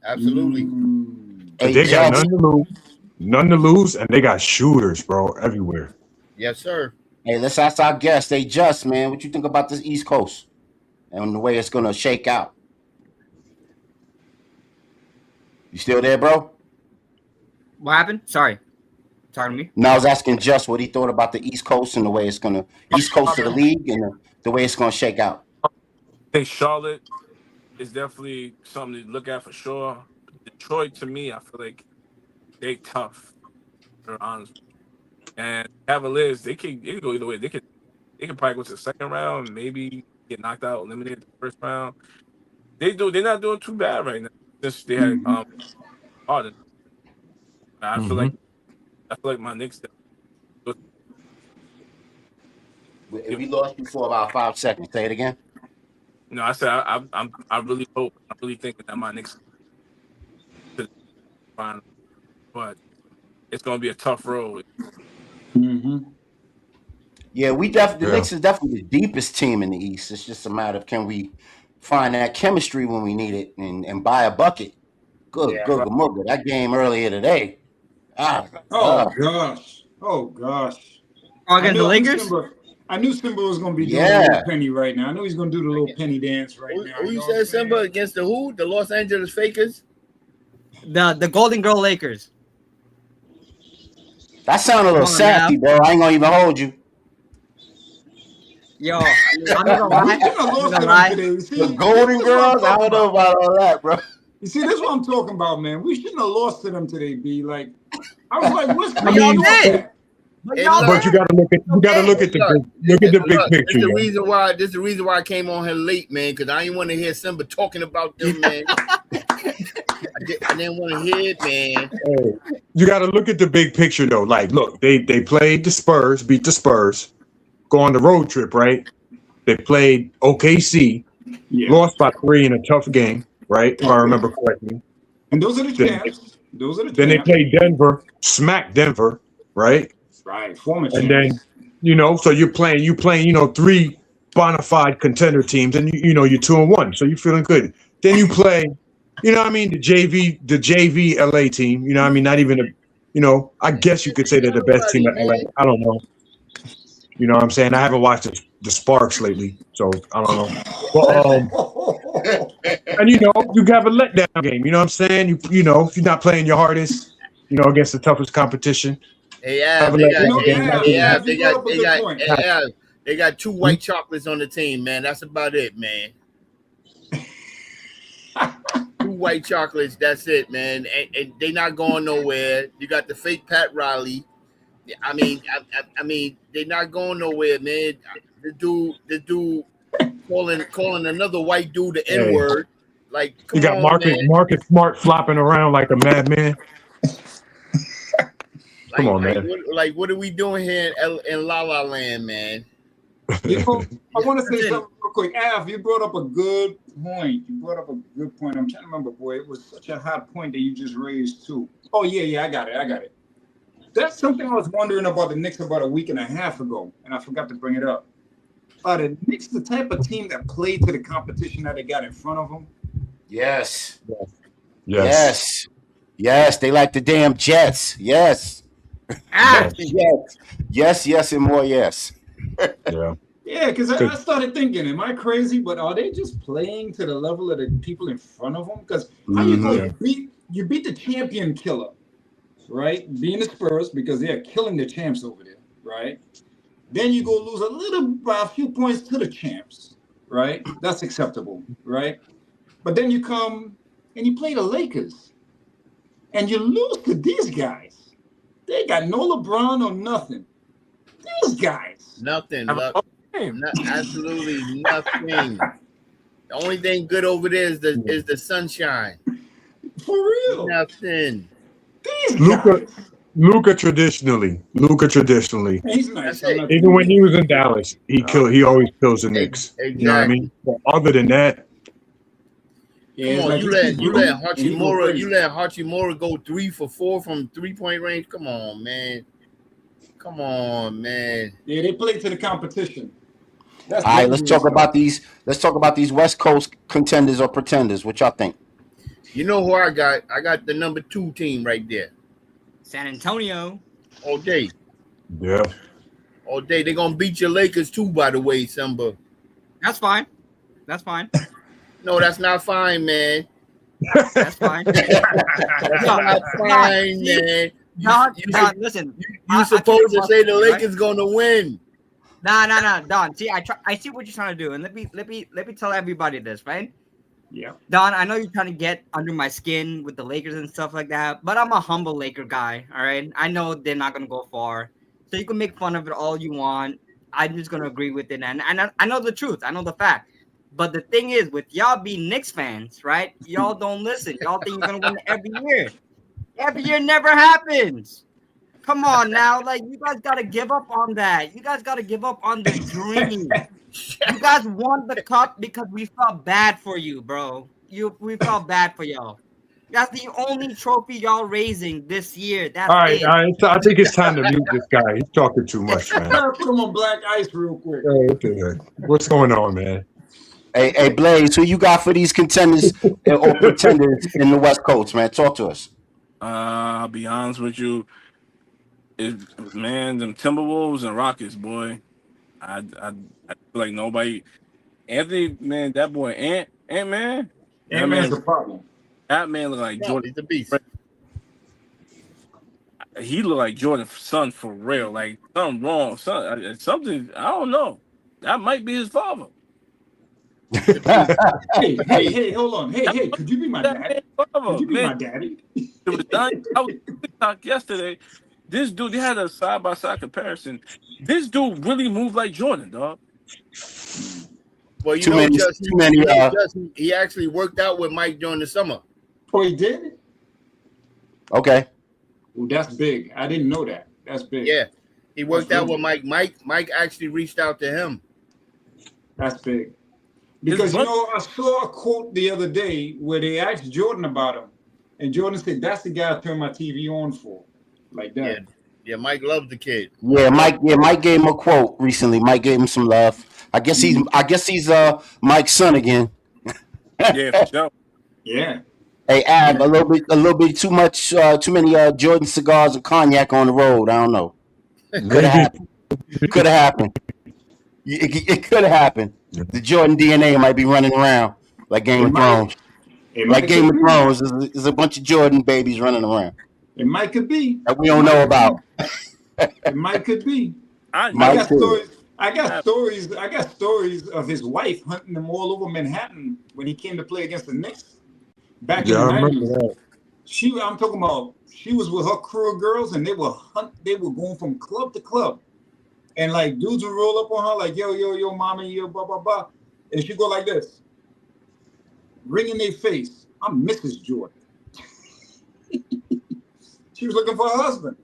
Absolutely. But they got none to lose, and they got shooters, bro, everywhere. Yes, sir. Hey, let's ask our guest. Hey, Just, man, what you think about this East Coast and the way it's gonna shake out? You still there, bro? What happened? Sorry. Talking to me? No, I was asking Just what he thought about the East Coast and the way it's gonna East Coast of the league and the way it's gonna shake out. I think Charlotte is definitely something to look at for sure. Detroit, to me, I feel like they tough. They're honest. And Cavaliers, they can go either way. They can probably go to the second round, maybe get knocked out, eliminated the first round. They're not doing too bad right now. Just they had Harden. I feel like my Knicks. We lost you for about 5 seconds. Say it again. No, I said I really hope. I really think that my Knicks. But it's gonna be a tough road. Yeah, the Knicks is definitely the deepest team in the East. It's just a matter of can we find that chemistry when we need it and buy a bucket. Good. That game earlier today. Gosh. Against the Lakers? I knew Simba was going to be doing a little penny right now. I knew he's going to do the little penny dance right now. Who you said Simba against the who? The Los Angeles Fakers? The Golden Girl Lakers. That sounded a little sassy, bro. I ain't going to even hold you. Yo, I'm not gonna lie. The Golden Girls? I don't know about all that, bro. You see, this is what I'm talking about, man. We shouldn't have lost to them today, B. Like, I was like, what's going on? But you gotta look at the big picture. This is the reason why I came on here late, man, because I didn't want to hear Simba talking about them, man. I didn't want to hear it, man. Hey, you gotta look at the big picture though. Like, look, they played the Spurs, beat the Spurs, go on the road trip, right? They played OKC, lost by 3 in a tough game, right? If I remember correctly. And those are the champs. Then they played Denver, smacked Denver, right? Right, former and then, so you're playing, 3 bona fide contender teams, and you're 2-1, so you're feeling good. Then you play, the JV LA team. Not even I guess you could say they're the best team at LA. I don't know. You know what I'm saying? I haven't watched the Sparks lately, so I don't know. But, and you have a letdown game. You know what I'm saying? If you're not playing your hardest, against the toughest competition. They got 2 white chocolates on the team, man. That's about it, man. 2 white chocolates, that's it, man. And they not going nowhere. You got the fake Pat Riley. I mean, they're not going nowhere, man. The dude calling another white dude the N-word. Like, you got Marcus Smart flopping around like a madman. Come on, man. What are we doing here in La La Land, man? I want to say something real quick. Av, you brought up a good point. I'm trying to remember, boy. It was such a hot point that you just raised, too. Oh, yeah, I got it. That's something I was wondering about the Knicks about a week and a half ago, and I forgot to bring it up. Are the Knicks the type of team that played to the competition that they got in front of them? Yes. They like the damn Jets. Yes. Yes, and more yes. Yeah, because I started thinking, am I crazy? But are they just playing to the level of the people in front of them? Because how you beat the champion killer, right? Being the Spurs, because they're killing the champs over there, right? Then you go lose by a few points to the champs, right? That's acceptable, right? But then you come and you play the Lakers, and you lose to these guys. They got no LeBron or nothing. These guys. Nothing. Absolutely nothing. The only thing good over there is the sunshine. For real. Nothing. Luka traditionally. He's nice. Even when he was in Dallas, he always kills the Knicks. Exactly. You know what I mean? But other than that. Come on, you let Hachimura go 3 for 4 from 3-point range. Come on, man. Yeah, they play to the competition. That's All right, let's dangerous, talk about these. Let's talk about these West Coast contenders or pretenders. What y'all think? You know who I got? I got the number 2 team right there. San Antonio. All day. Yeah. All day. They're going to beat your Lakers too, by the way, Simba. That's fine. That's fine. No, that's not fine, man. That's fine. That's not fine, man. Don, listen. You supposed to say the Lakers going to win. Nah, Don. See, I see what you're trying to do, and let me tell everybody this, right? Yeah. Don, I know you're trying to get under my skin with the Lakers and stuff like that, but I'm a humble Laker guy, all right? I know they're not going to go far, so you can make fun of it all you want. I'm just going to agree with it, and I know the truth. I know the fact. But the thing is, with y'all being Knicks fans, right, y'all don't listen. Y'all think you're going to win every year. Every year never happens. Come on now. Like, you guys got to give up on that. You guys got to give up on the dream. You guys won the cup because we felt bad for you, bro. We felt bad for y'all. That's the only trophy y'all raising this year. That's All right, it. I think it's time to mute this guy. He's talking too much, man. Put him on black ice real quick. What's going on, man? Hey, Blaze, who you got for these contenders or pretenders in the West Coast, man? Talk to us. I'll be honest with you. Man, them Timberwolves and Rockets, boy. I feel like nobody. Anthony, man, that boy Ant-Man. Ant-Man's a problem. That man look like Jordan. He's a beast. He look like Jordan's son for real. Like something wrong. Something I don't know. That might be his father. hey, hold on. Hey, could you be my daddy? Could you be my daddy? It was done. I was on TikTok yesterday. This dude, they had a side-by-side comparison. This dude really moved like Jordan, dog. Well, he actually worked out with Mike during the summer. Oh, he did? Okay. Well, that's big. I didn't know that. That's big. Yeah. He worked out with Mike. Mike actually reached out to him. That's big. Because, I saw a quote the other day where they asked Jordan about him. And Jordan said, that's the guy I turned my TV on for. Like that. Yeah, Mike loves the kid. Yeah, Mike gave him a quote recently. Mike gave him some love. I guess he's Mike's son again. Yeah, for sure. Yeah. Hey, Ab, a little bit too many Jordan cigars and cognac on the road. I don't know. Could have happened. Could have happened. It could have happened. The Jordan DNA might be running around like Game of Thrones. Like Game of Thrones, there's a bunch of Jordan babies running around. It might could be that we don't know about. It might could be. I got stories of his wife hunting him all over Manhattan when he came to play against the Knicks back in the 90s. Remember that. I'm talking about she was with her crew of girls and they were going from club to club. And like dudes would roll up on her like, yo, mommy, yo, blah, blah, blah. And she'd go like this. Ring in their face. I'm Mrs. Jordan. She was looking for her husband.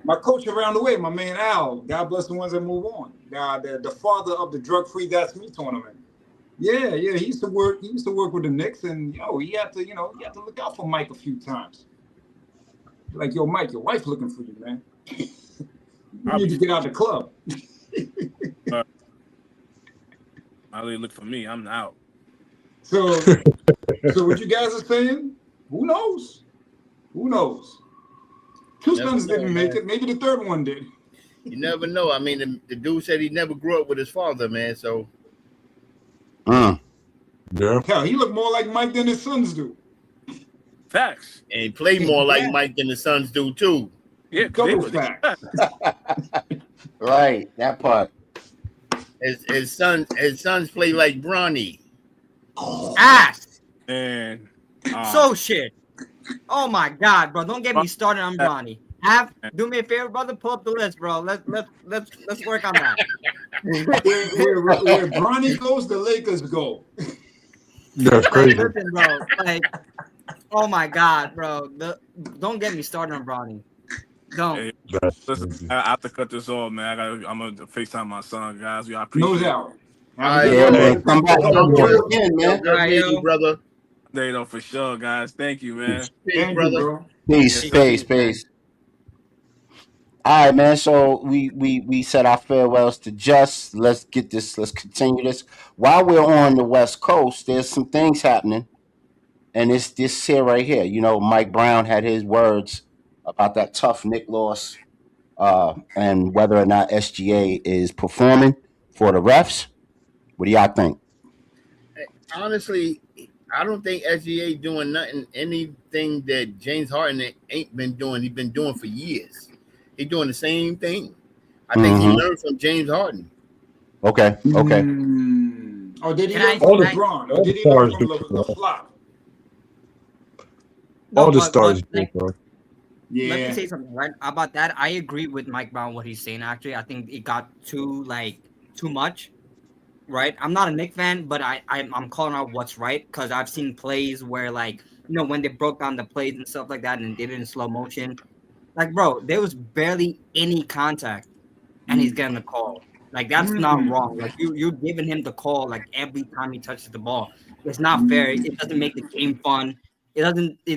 My coach around the way, my man Al, God bless the ones that move on. The father of the drug-free That's Me tournament. Yeah, he used to work with the Knicks, and he had to look out for Mike a few times. Like, yo, Mike, your wife looking for you, man. You need to get out of the club. How they look for me? I'm out. So what you guys are saying? Who knows? Who knows? Two sons didn't make it. Maybe the third one did. You never know. I mean, the dude said he never grew up with his father, man. So, yeah. Hell, he looked more like Mike than his sons do. Facts. And he played more like Mike than the sons do too. Yeah, double facts. Right, that part. His sons play like Bronny. Ass. And so shit. Oh my God, bro! Don't get me started on Bronny. Do me a favor, brother. Pull up the list, bro. Let's work on that. Where Bronny goes, the Lakers go. That's crazy. Listen, bro. Like, oh my God, bro. Don't get me started on Bronny. Don't. Hey, listen, I have to cut this off, man. I'm gonna FaceTime my son, guys. I appreciate No it. doubt. Yeah, man. Come back again, man. All right, brother. They know for sure, guys. Thank you, man. Peace, brother. Peace. All right, man. So we said our farewells to Just. Let's get this. Let's continue this. While we're on the West Coast, there's some things happening, and it's this here right here. You know, Mike Brown had his words about that tough Nick loss, and whether or not SGA is performing for the refs. What do y'all think? Honestly, I don't think SGA doing anything that James Harden ain't been doing. He's been doing for years. He's doing the same thing. I think he learned from James Harden. Okay. Or did he learn from LeBron? Or did he learn from the flop? All the stars. Yeah. Let me say something right about that. I agree with Mike Brown what he's saying. Actually, I think it got too much. Right, I'm not a Knicks fan, but I'm calling out what's right because I've seen plays where when they broke down the plays and stuff like that and did it in slow motion, bro, there was barely any contact, and he's getting the call. That's not wrong. You're giving him the call every time he touches the ball. It's not fair. It doesn't make the game fun. It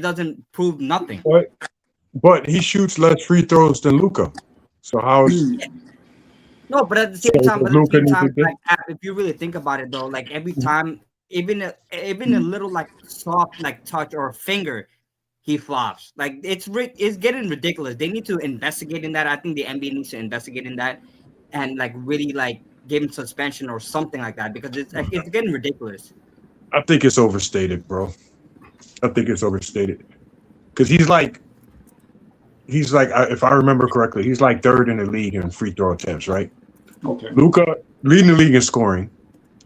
doesn't prove nothing. But he shoots less free throws than Luka. So how is No, but at the same time, if you really think about it, though, every time, even a little soft touch or a finger, he flops. It's getting ridiculous. They need to investigate in that. I think the NBA needs to investigate in that, and really give him suspension or something like that because it's getting ridiculous. I think it's overstated, bro. I think it's overstated because he's like, if I remember correctly, he's third in the league in free throw attempts, right? Okay. Luka leading the league in scoring.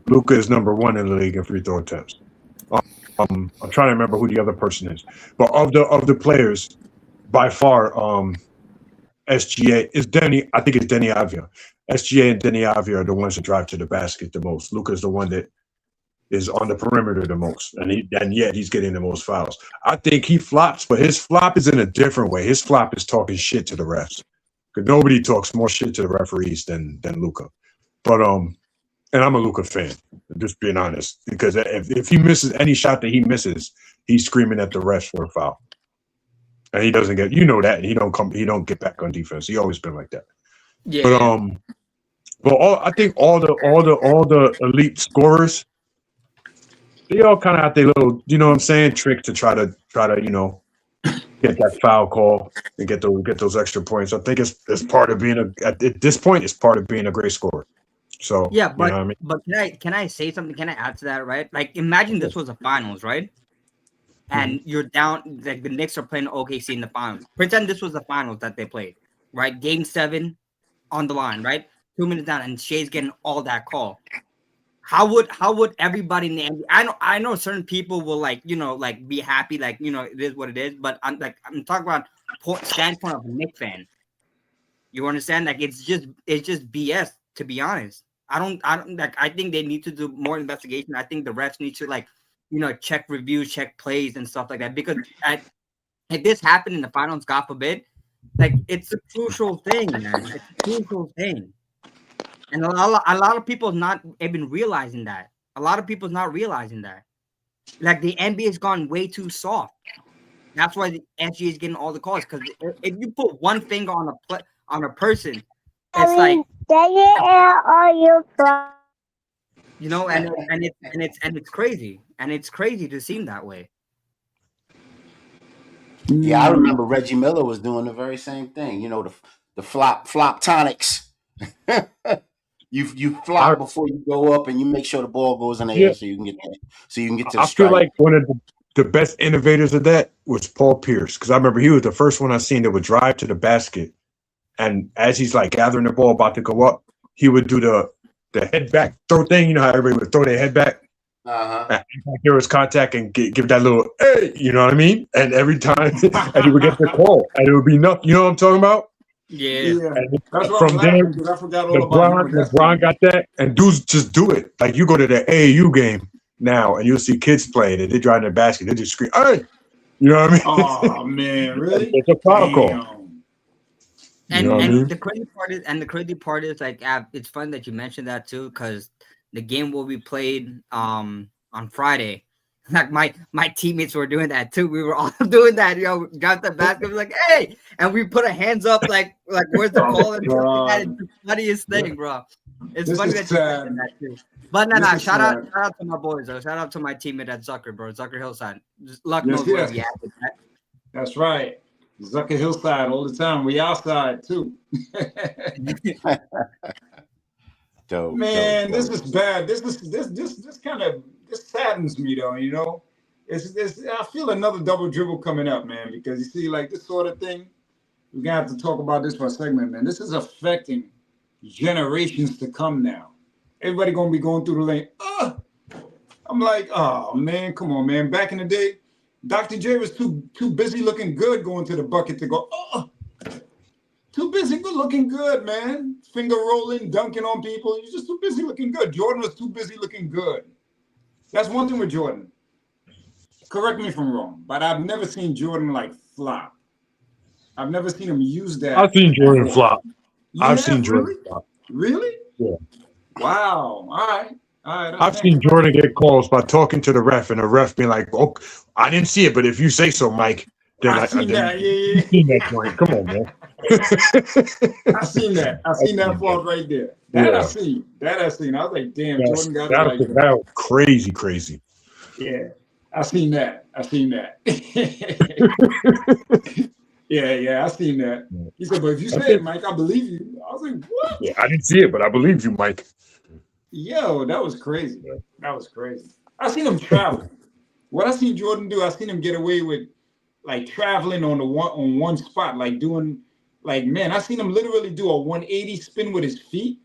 Luka is number 1 in the league in free throw attempts. I'm trying to remember who the other person is, but of the players, by far, SGA is Denny. I think it's Denny Avia. SGA and Denny Avia are the ones that drive to the basket the most. Luka is the one that is on the perimeter the most, and yet he's getting the most fouls. I think he flops, but his flop is in a different way. His flop is talking shit to the refs, because nobody talks more shit to the referees than Luka. But and I'm a Luka fan, just being honest, because if he misses any shot that he misses, he's screaming at the refs for a foul, and he doesn't get, that, and he don't get back on defense. He always been like that. Yeah. But I think all the elite scorers, they all kind of have their little, trick to try to get that foul call and get those extra points. I think it's part of being at this point, it's part of being a great scorer. So yeah, but you know what I mean? But can I say something? Can I add to that? Right, imagine this was a finals, right? And you're down. The Knicks are playing OKC in the finals. Pretend this was the finals that they played, right? Game 7 on the line, right? 2 minutes down, and Shea's getting all that call. How would everybody in the NBA? I know certain people will be happy, it is what it is. But I'm talking about standpoint of a Knicks fan. You understand? It's just BS, to be honest. I don't I think they need to do more investigation. I think the refs need to check reviews, check plays and stuff like that. Because if this happened in the finals, God forbid, it's a crucial thing, man. It's a crucial thing. And a lot of people not even realizing that. A lot of people's not realizing that. The NBA has gone way too soft. That's why the SGA is getting all the calls. Because if you put one finger on a person, it's and it's crazy. And it's crazy to seem that way. Yeah, I remember Reggie Miller was doing the very same thing. The flop tonics. You flop before you go up, and you make sure the ball goes in the air so you can get to the strike. I feel like one of the best innovators of that was Paul Pierce, because I remember he was the first one I seen that would drive to the basket, and as he's gathering the ball about to go up, he would do the head back throw thing. You know how everybody would throw their head back. There was contact and give that little hey, you know what I mean? And every time, and he would get the call, and it would be nothing. You know what I'm talking about? Yeah. That's from there, I forgot all about LeBron got that, and dudes just do it. You go to the AAU game now, and you'll see kids playing it. They drive in the basket, they just scream, "Hey!" You know what I mean? Oh man, really? It's a foul call. And the crazy part is it's fun that you mentioned that too, because the game will be played on Friday. Like my teammates were doing that too. We were all doing that. Got the basket, like, hey, and we put our hands up, like where's the call? And that is the funniest thing, bro. It's funny that you mentioned that too. But no, shout out to my boys though. Shout out to my teammate at Zucker, bro. Zucker Hillside. Luck knows where we at with that. That's right. Zucker Hillside all the time. We outside too. Dope, man, this is bad. This saddens me though. You know, I feel another double dribble coming up, man. Because you see, like this sort of thing, we're gonna have to talk about this for a segment, man. This is affecting generations to come now. Everybody gonna be going through the lane. I'm like, oh man, come on, man. Back in the day, Dr. J was too busy looking good going to the bucket to go. Too busy looking good, man. Finger rolling, dunking on people. He's just too busy looking good. Jordan was too busy looking good. That's one thing with Jordan. Correct me if I'm wrong, but I've never seen Jordan like flop. I've never seen him use that. I've seen Jordan flop. I've seen Jordan flop. Really? Yeah. Wow. All right. I've seen Jordan get calls by talking to the ref, and the ref being like, "Oh, I didn't see it, but if you say so, Mike." I've seen that. Yeah. Seen that joint. Come on, man. I seen that. I seen that fault right there. That I seen. I was like, damn, Jordan got it like that. That was crazy. Yeah, I seen that. Yeah, I seen that. He said, but if you say it, Mike, I believe you. I was like, what? Yeah, I didn't see it, but I believe you, Mike. Yo, that was crazy. That was crazy. I seen him travel. What I seen Jordan do, I seen him get away with like traveling on one spot, like doing, like, man, I seen him literally do a 180 spin with his feet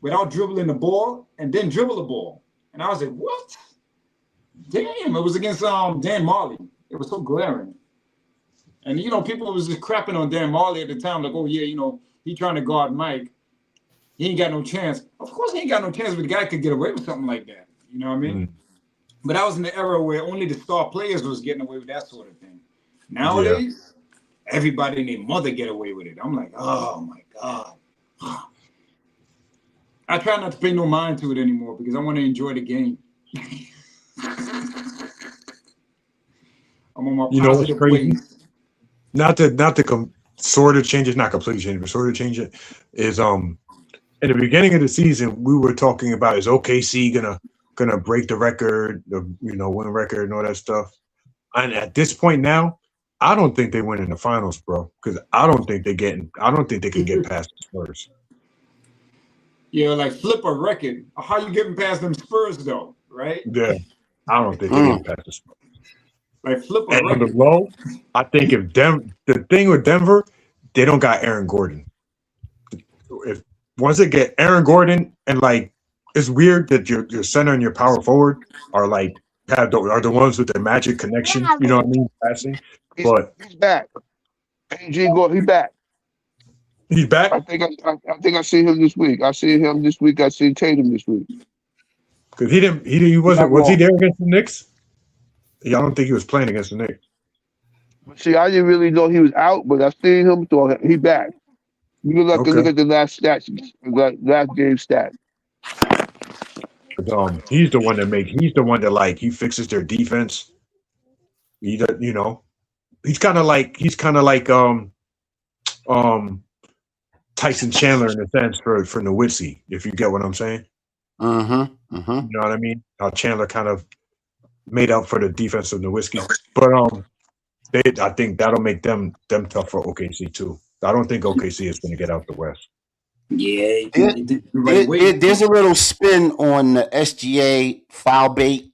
without dribbling the ball and then dribble the ball. And I was like, what? Damn, it was against Dan Marley. It was so glaring. And, you know, people was just crapping on Dan Marley at the time, like, oh, yeah, you know, he trying to guard Mike. He ain't got no chance. Of course he ain't got no chance, but the guy could get away with something like that. You know what I mean? But that was in the era where only the star players was getting away with that sort of thing. Nowadays, everybody and their mother get away with it. I'm like, oh, my God. I try not to pay no mind to it anymore because I want to enjoy the game. I'm on my positive ways. Not to sort of change it, not completely change it, but sort of change it, is in the beginning of the season, we were talking about, is OKC gonna break the record, win record and all that stuff. And at this point now, I don't think they win in the finals, bro, because I don't think they can get past the Spurs. Yeah, like flip a record. How you getting past them Spurs though, right? Yeah, I don't think they get past the Spurs. Like flip a and record. on the low, I think if the thing with Denver, they don't got Aaron Gordon. If once they get Aaron Gordon, and like it's weird that your center and your power forward are like are the ones with the magic connection. You know what I mean? Passing, but he's back. AG Gordon, he's back. He's back. I think I see him this week. I see him this week. I see Tatum this week. Because he wasn't. Was he there against the Knicks? Yeah, I don't think he was playing against the Knicks. See, I didn't really know he was out, but I seen him, so he back. You can look at the last stats, last game stat. He's the one that like he fixes their defense. He does, he's kind of like Tyson Chandler in a sense for Nowitzki, if you get what I'm saying. You know what I mean? How Chandler kind of made up for the defense of Nowitzki, but I think that'll make them tough for OKC too. I don't think OKC is going to get out the West. Yeah, there's a little spin on the SGA foul bait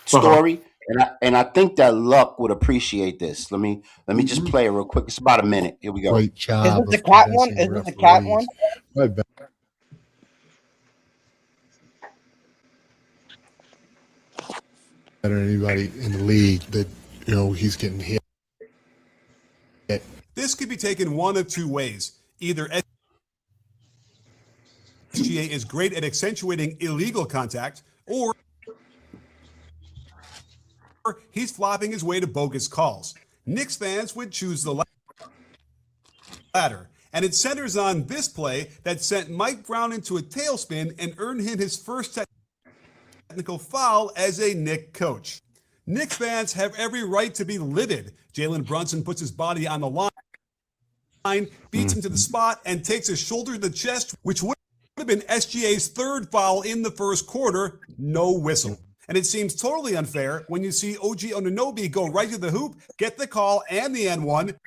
story, and I think that Luck would appreciate this. Let me just play it real quick. It's about a minute. Here we go. Great job. Is this the cat one? Is this the cat one? Better than anybody in the league that he's getting hit. This could be taken one of two ways. Either SGA is great at accentuating illegal contact, or he's flopping his way to bogus calls. Knicks fans would choose the latter, and it centers on this play that sent Mike Brown into a tailspin and earned him his first technical foul as a Knicks coach. Knicks fans have every right to be livid. Jalen Brunson puts his body on the line, beats him to the spot, and takes his shoulder to the chest, which would have been SGA's third foul in the first quarter. No whistle. And it seems totally unfair when you see OG Anunoby go right to the hoop, get the call and the N1,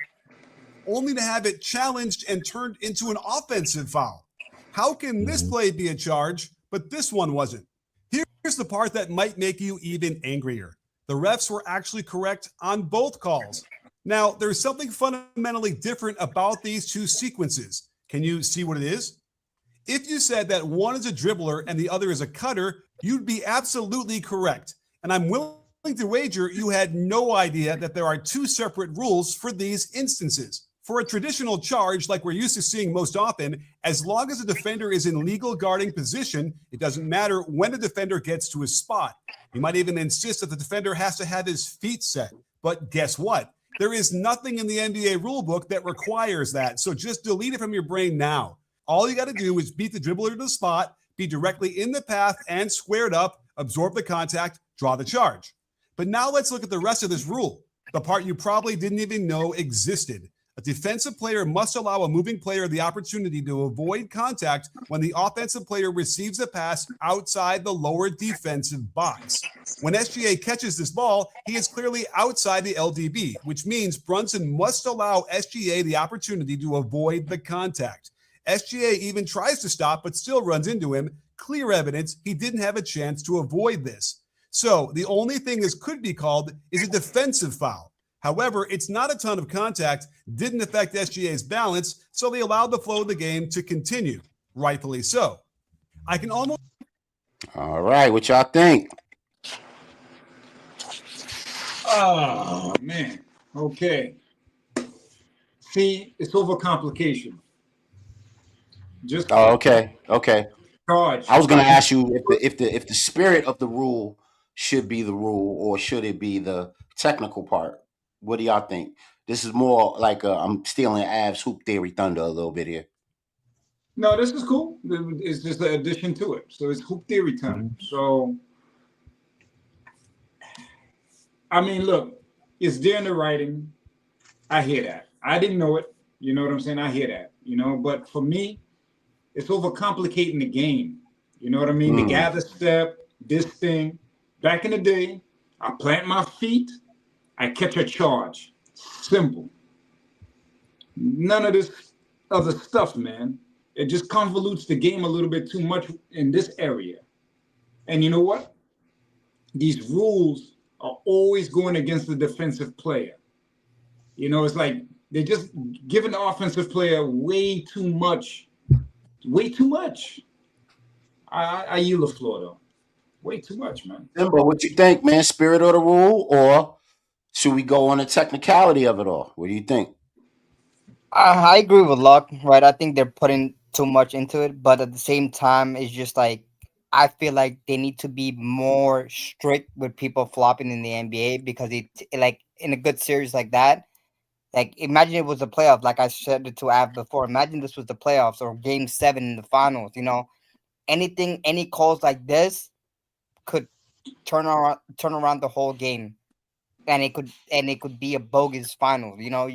only to have it challenged and turned into an offensive foul. How can this play be a charge, but this one wasn't? Here's the part that might make you even angrier. The refs were actually correct on both calls. Now, there's something fundamentally different about these two sequences. Can you see what it is? If you said that one is a dribbler and the other is a cutter, you'd be absolutely correct. And I'm willing to wager you had no idea that there are two separate rules for these instances. For a traditional charge, like we're used to seeing most often, as long as the defender is in legal guarding position, it doesn't matter when the defender gets to his spot. You might even insist that the defender has to have his feet set. But guess what? There is nothing in the NBA rulebook that requires that. So just delete it from your brain now. All you got to do is beat the dribbler to the spot, be directly in the path and squared up, absorb the contact, draw the charge. But now let's look at the rest of this rule, the part you probably didn't even know existed. A defensive player must allow a moving player the opportunity to avoid contact when the offensive player receives a pass outside the lower defensive box. When SGA catches this ball, he is clearly outside the LDB, which means Brunson must allow SGA the opportunity to avoid the contact. SGA even tries to stop, but still runs into him. Clear evidence he didn't have a chance to avoid this. So the only thing this could be called is a defensive foul. However, it's not a ton of contact, didn't affect SGA's balance, so they allowed the flow of the game to continue. Rightfully so. I can almost... All right, what y'all think? Oh, man. Okay. See, it's overcomplication. Just okay. Charge. I was going to ask you if the spirit of the rule should be the rule or should it be the technical part? What do y'all think? This is more like I'm stealing Av's hoop theory thunder a little bit here. No, this is cool. It's just an addition to it. So it's hoop theory time. So, I mean, look, it's there in the writing. I hear that. I didn't know it. You know what I'm saying? I hear that. You know, but for me, it's overcomplicating the game. You know what I mean? The gather step, this thing. Back in the day, I plant my feet, I catch a charge. Simple. None of this other stuff, man. It just convolutes the game a little bit too much in this area. And you know what? These rules are always going against the defensive player. You know, it's like they're just giving the offensive player way too much. Way too much. I yield the floor, though. Way too much, man. Simba, what you think, man? Spirit of the rule, or should we go on the technicality of it all? What do you think? I agree with Luck, right? I think they're putting too much into it, but at the same time, it's just like I feel like they need to be more strict with people flopping in the NBA because it like in a good series like that. Like, imagine it was the playoffs, like I said it to Av before. Imagine this was the playoffs or Game 7 in the finals. You know, any calls like this could turn around the whole game, and it could be a bogus final. You know,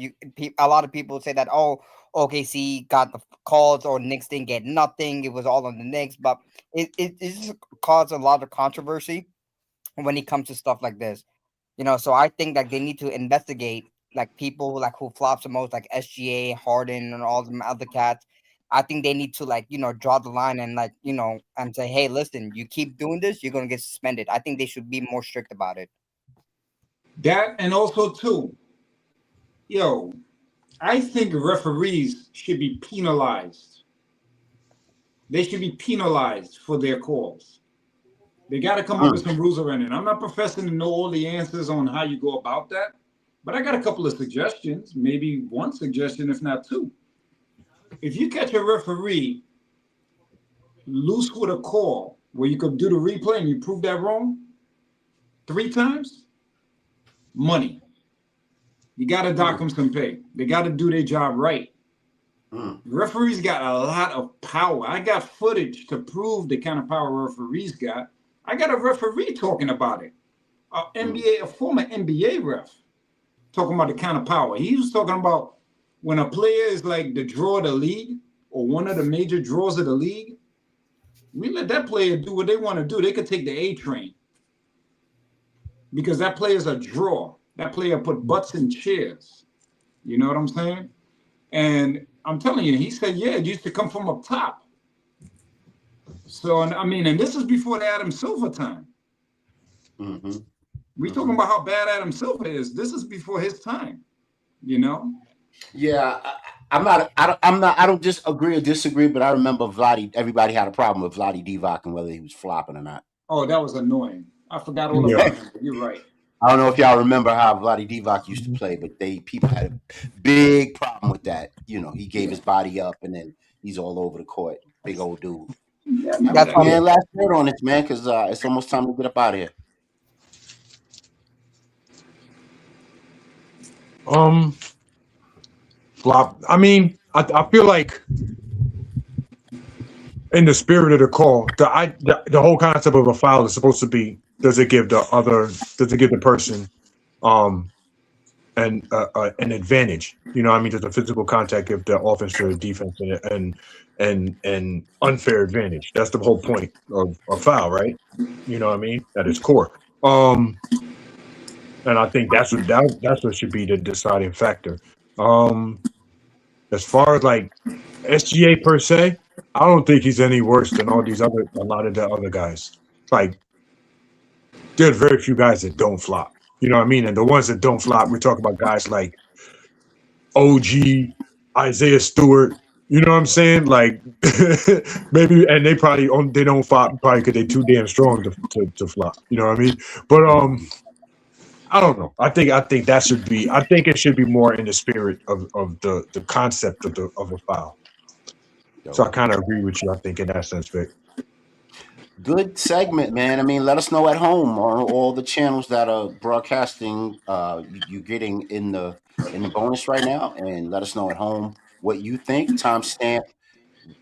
a lot of people say that OKC got the calls or Knicks didn't get nothing. It was all on the Knicks, but it just caused a lot of controversy when it comes to stuff like this. You know, so I think that they need to investigate like people like who flops the most, like SGA, Harden, and all the other cats. I think they need to draw the line and and say, hey, listen, you keep doing this, you're gonna get suspended. I think they should be more strict about it. That, and also too, I think referees should be penalized. They should be penalized for their calls. They got to come up with some rules around it. I'm not professing to know all the answers on how you go about that, but I got a couple of suggestions, maybe one suggestion, if not two. If you catch a referee loose with a call where you could do the replay and you prove that wrong 3 times, money. You got to dock them some pay. They got to do their job right. Referees got a lot of power. I got footage to prove the kind of power referees got. I got a referee talking about it. a former NBA ref, talking about the kind of power. He was talking about when a player is like the draw of the league or one of the major draws of the league, we let that player do what they want to do. They could take the A train because that player's a draw. That player put butts in chairs. You know what I'm saying? And I'm telling you, he said, yeah, it used to come from up top. So, I mean, and this is before the Adam Silver time. Mm-hmm. We talking about how bad Adam Silver is. This is before his time, you know? Yeah, I don't disagree or disagree, but I remember everybody had a problem with Vlade Divac and whether he was flopping or not. Oh, that was annoying. I forgot all about him. You're right. I don't know if y'all remember how Vlade Divac used to play, but people had a big problem with that. You know, he gave his body up and then he's all over the court. Big old dude. Yeah, man, last word on this, man, because it's almost time to get up out of here. Flop. I mean, I feel like in the spirit of the call, the whole concept of a foul is supposed to be: does it give the person an advantage? You know what I mean? Does the physical contact give the offense to the defense an unfair advantage? That's the whole point of a foul, right? You know what I mean? At its core. And I think that's what should be the deciding factor. As far as like SGA per se, I don't think he's any worse than a lot of the other guys. Like, there are very few guys that don't flop. You know what I mean? And the ones that don't flop, we talk about guys like OG, Isaiah Stewart. You know what I'm saying? Like, maybe, and they don't flop probably because they're too damn strong to flop. You know what I mean? But I don't know. I think that should be. I think it should be more in the spirit of the concept of a foul. So I kind of agree with you. I think in that sense, Vic. Good segment, man. I mean, let us know at home on all the channels that are broadcasting. You're getting in the bonus right now, and let us know at home what you think. Timestamp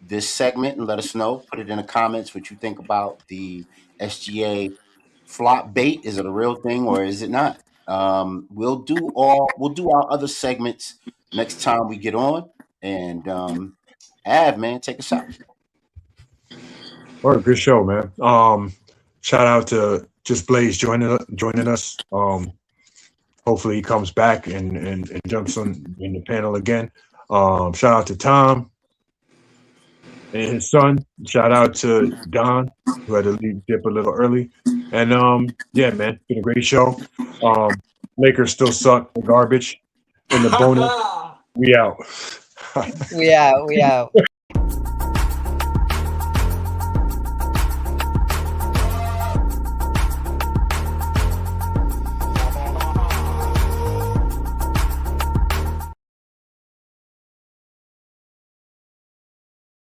this segment and let us know. Put it in the comments what you think about the SGA flop bait. Is it a real thing or is it not? We'll do our other segments next time we get on. And Av, man, take us out. All right, good show, man. Shout out to Just Blaze joining us. Hopefully he comes back and jumps in the panel again. Shout out to Tom and his son. Shout out to Don, who had to dip a little early. And yeah, man, been a great show. Lakers still suck. Garbage. In the bonus, we out. We out.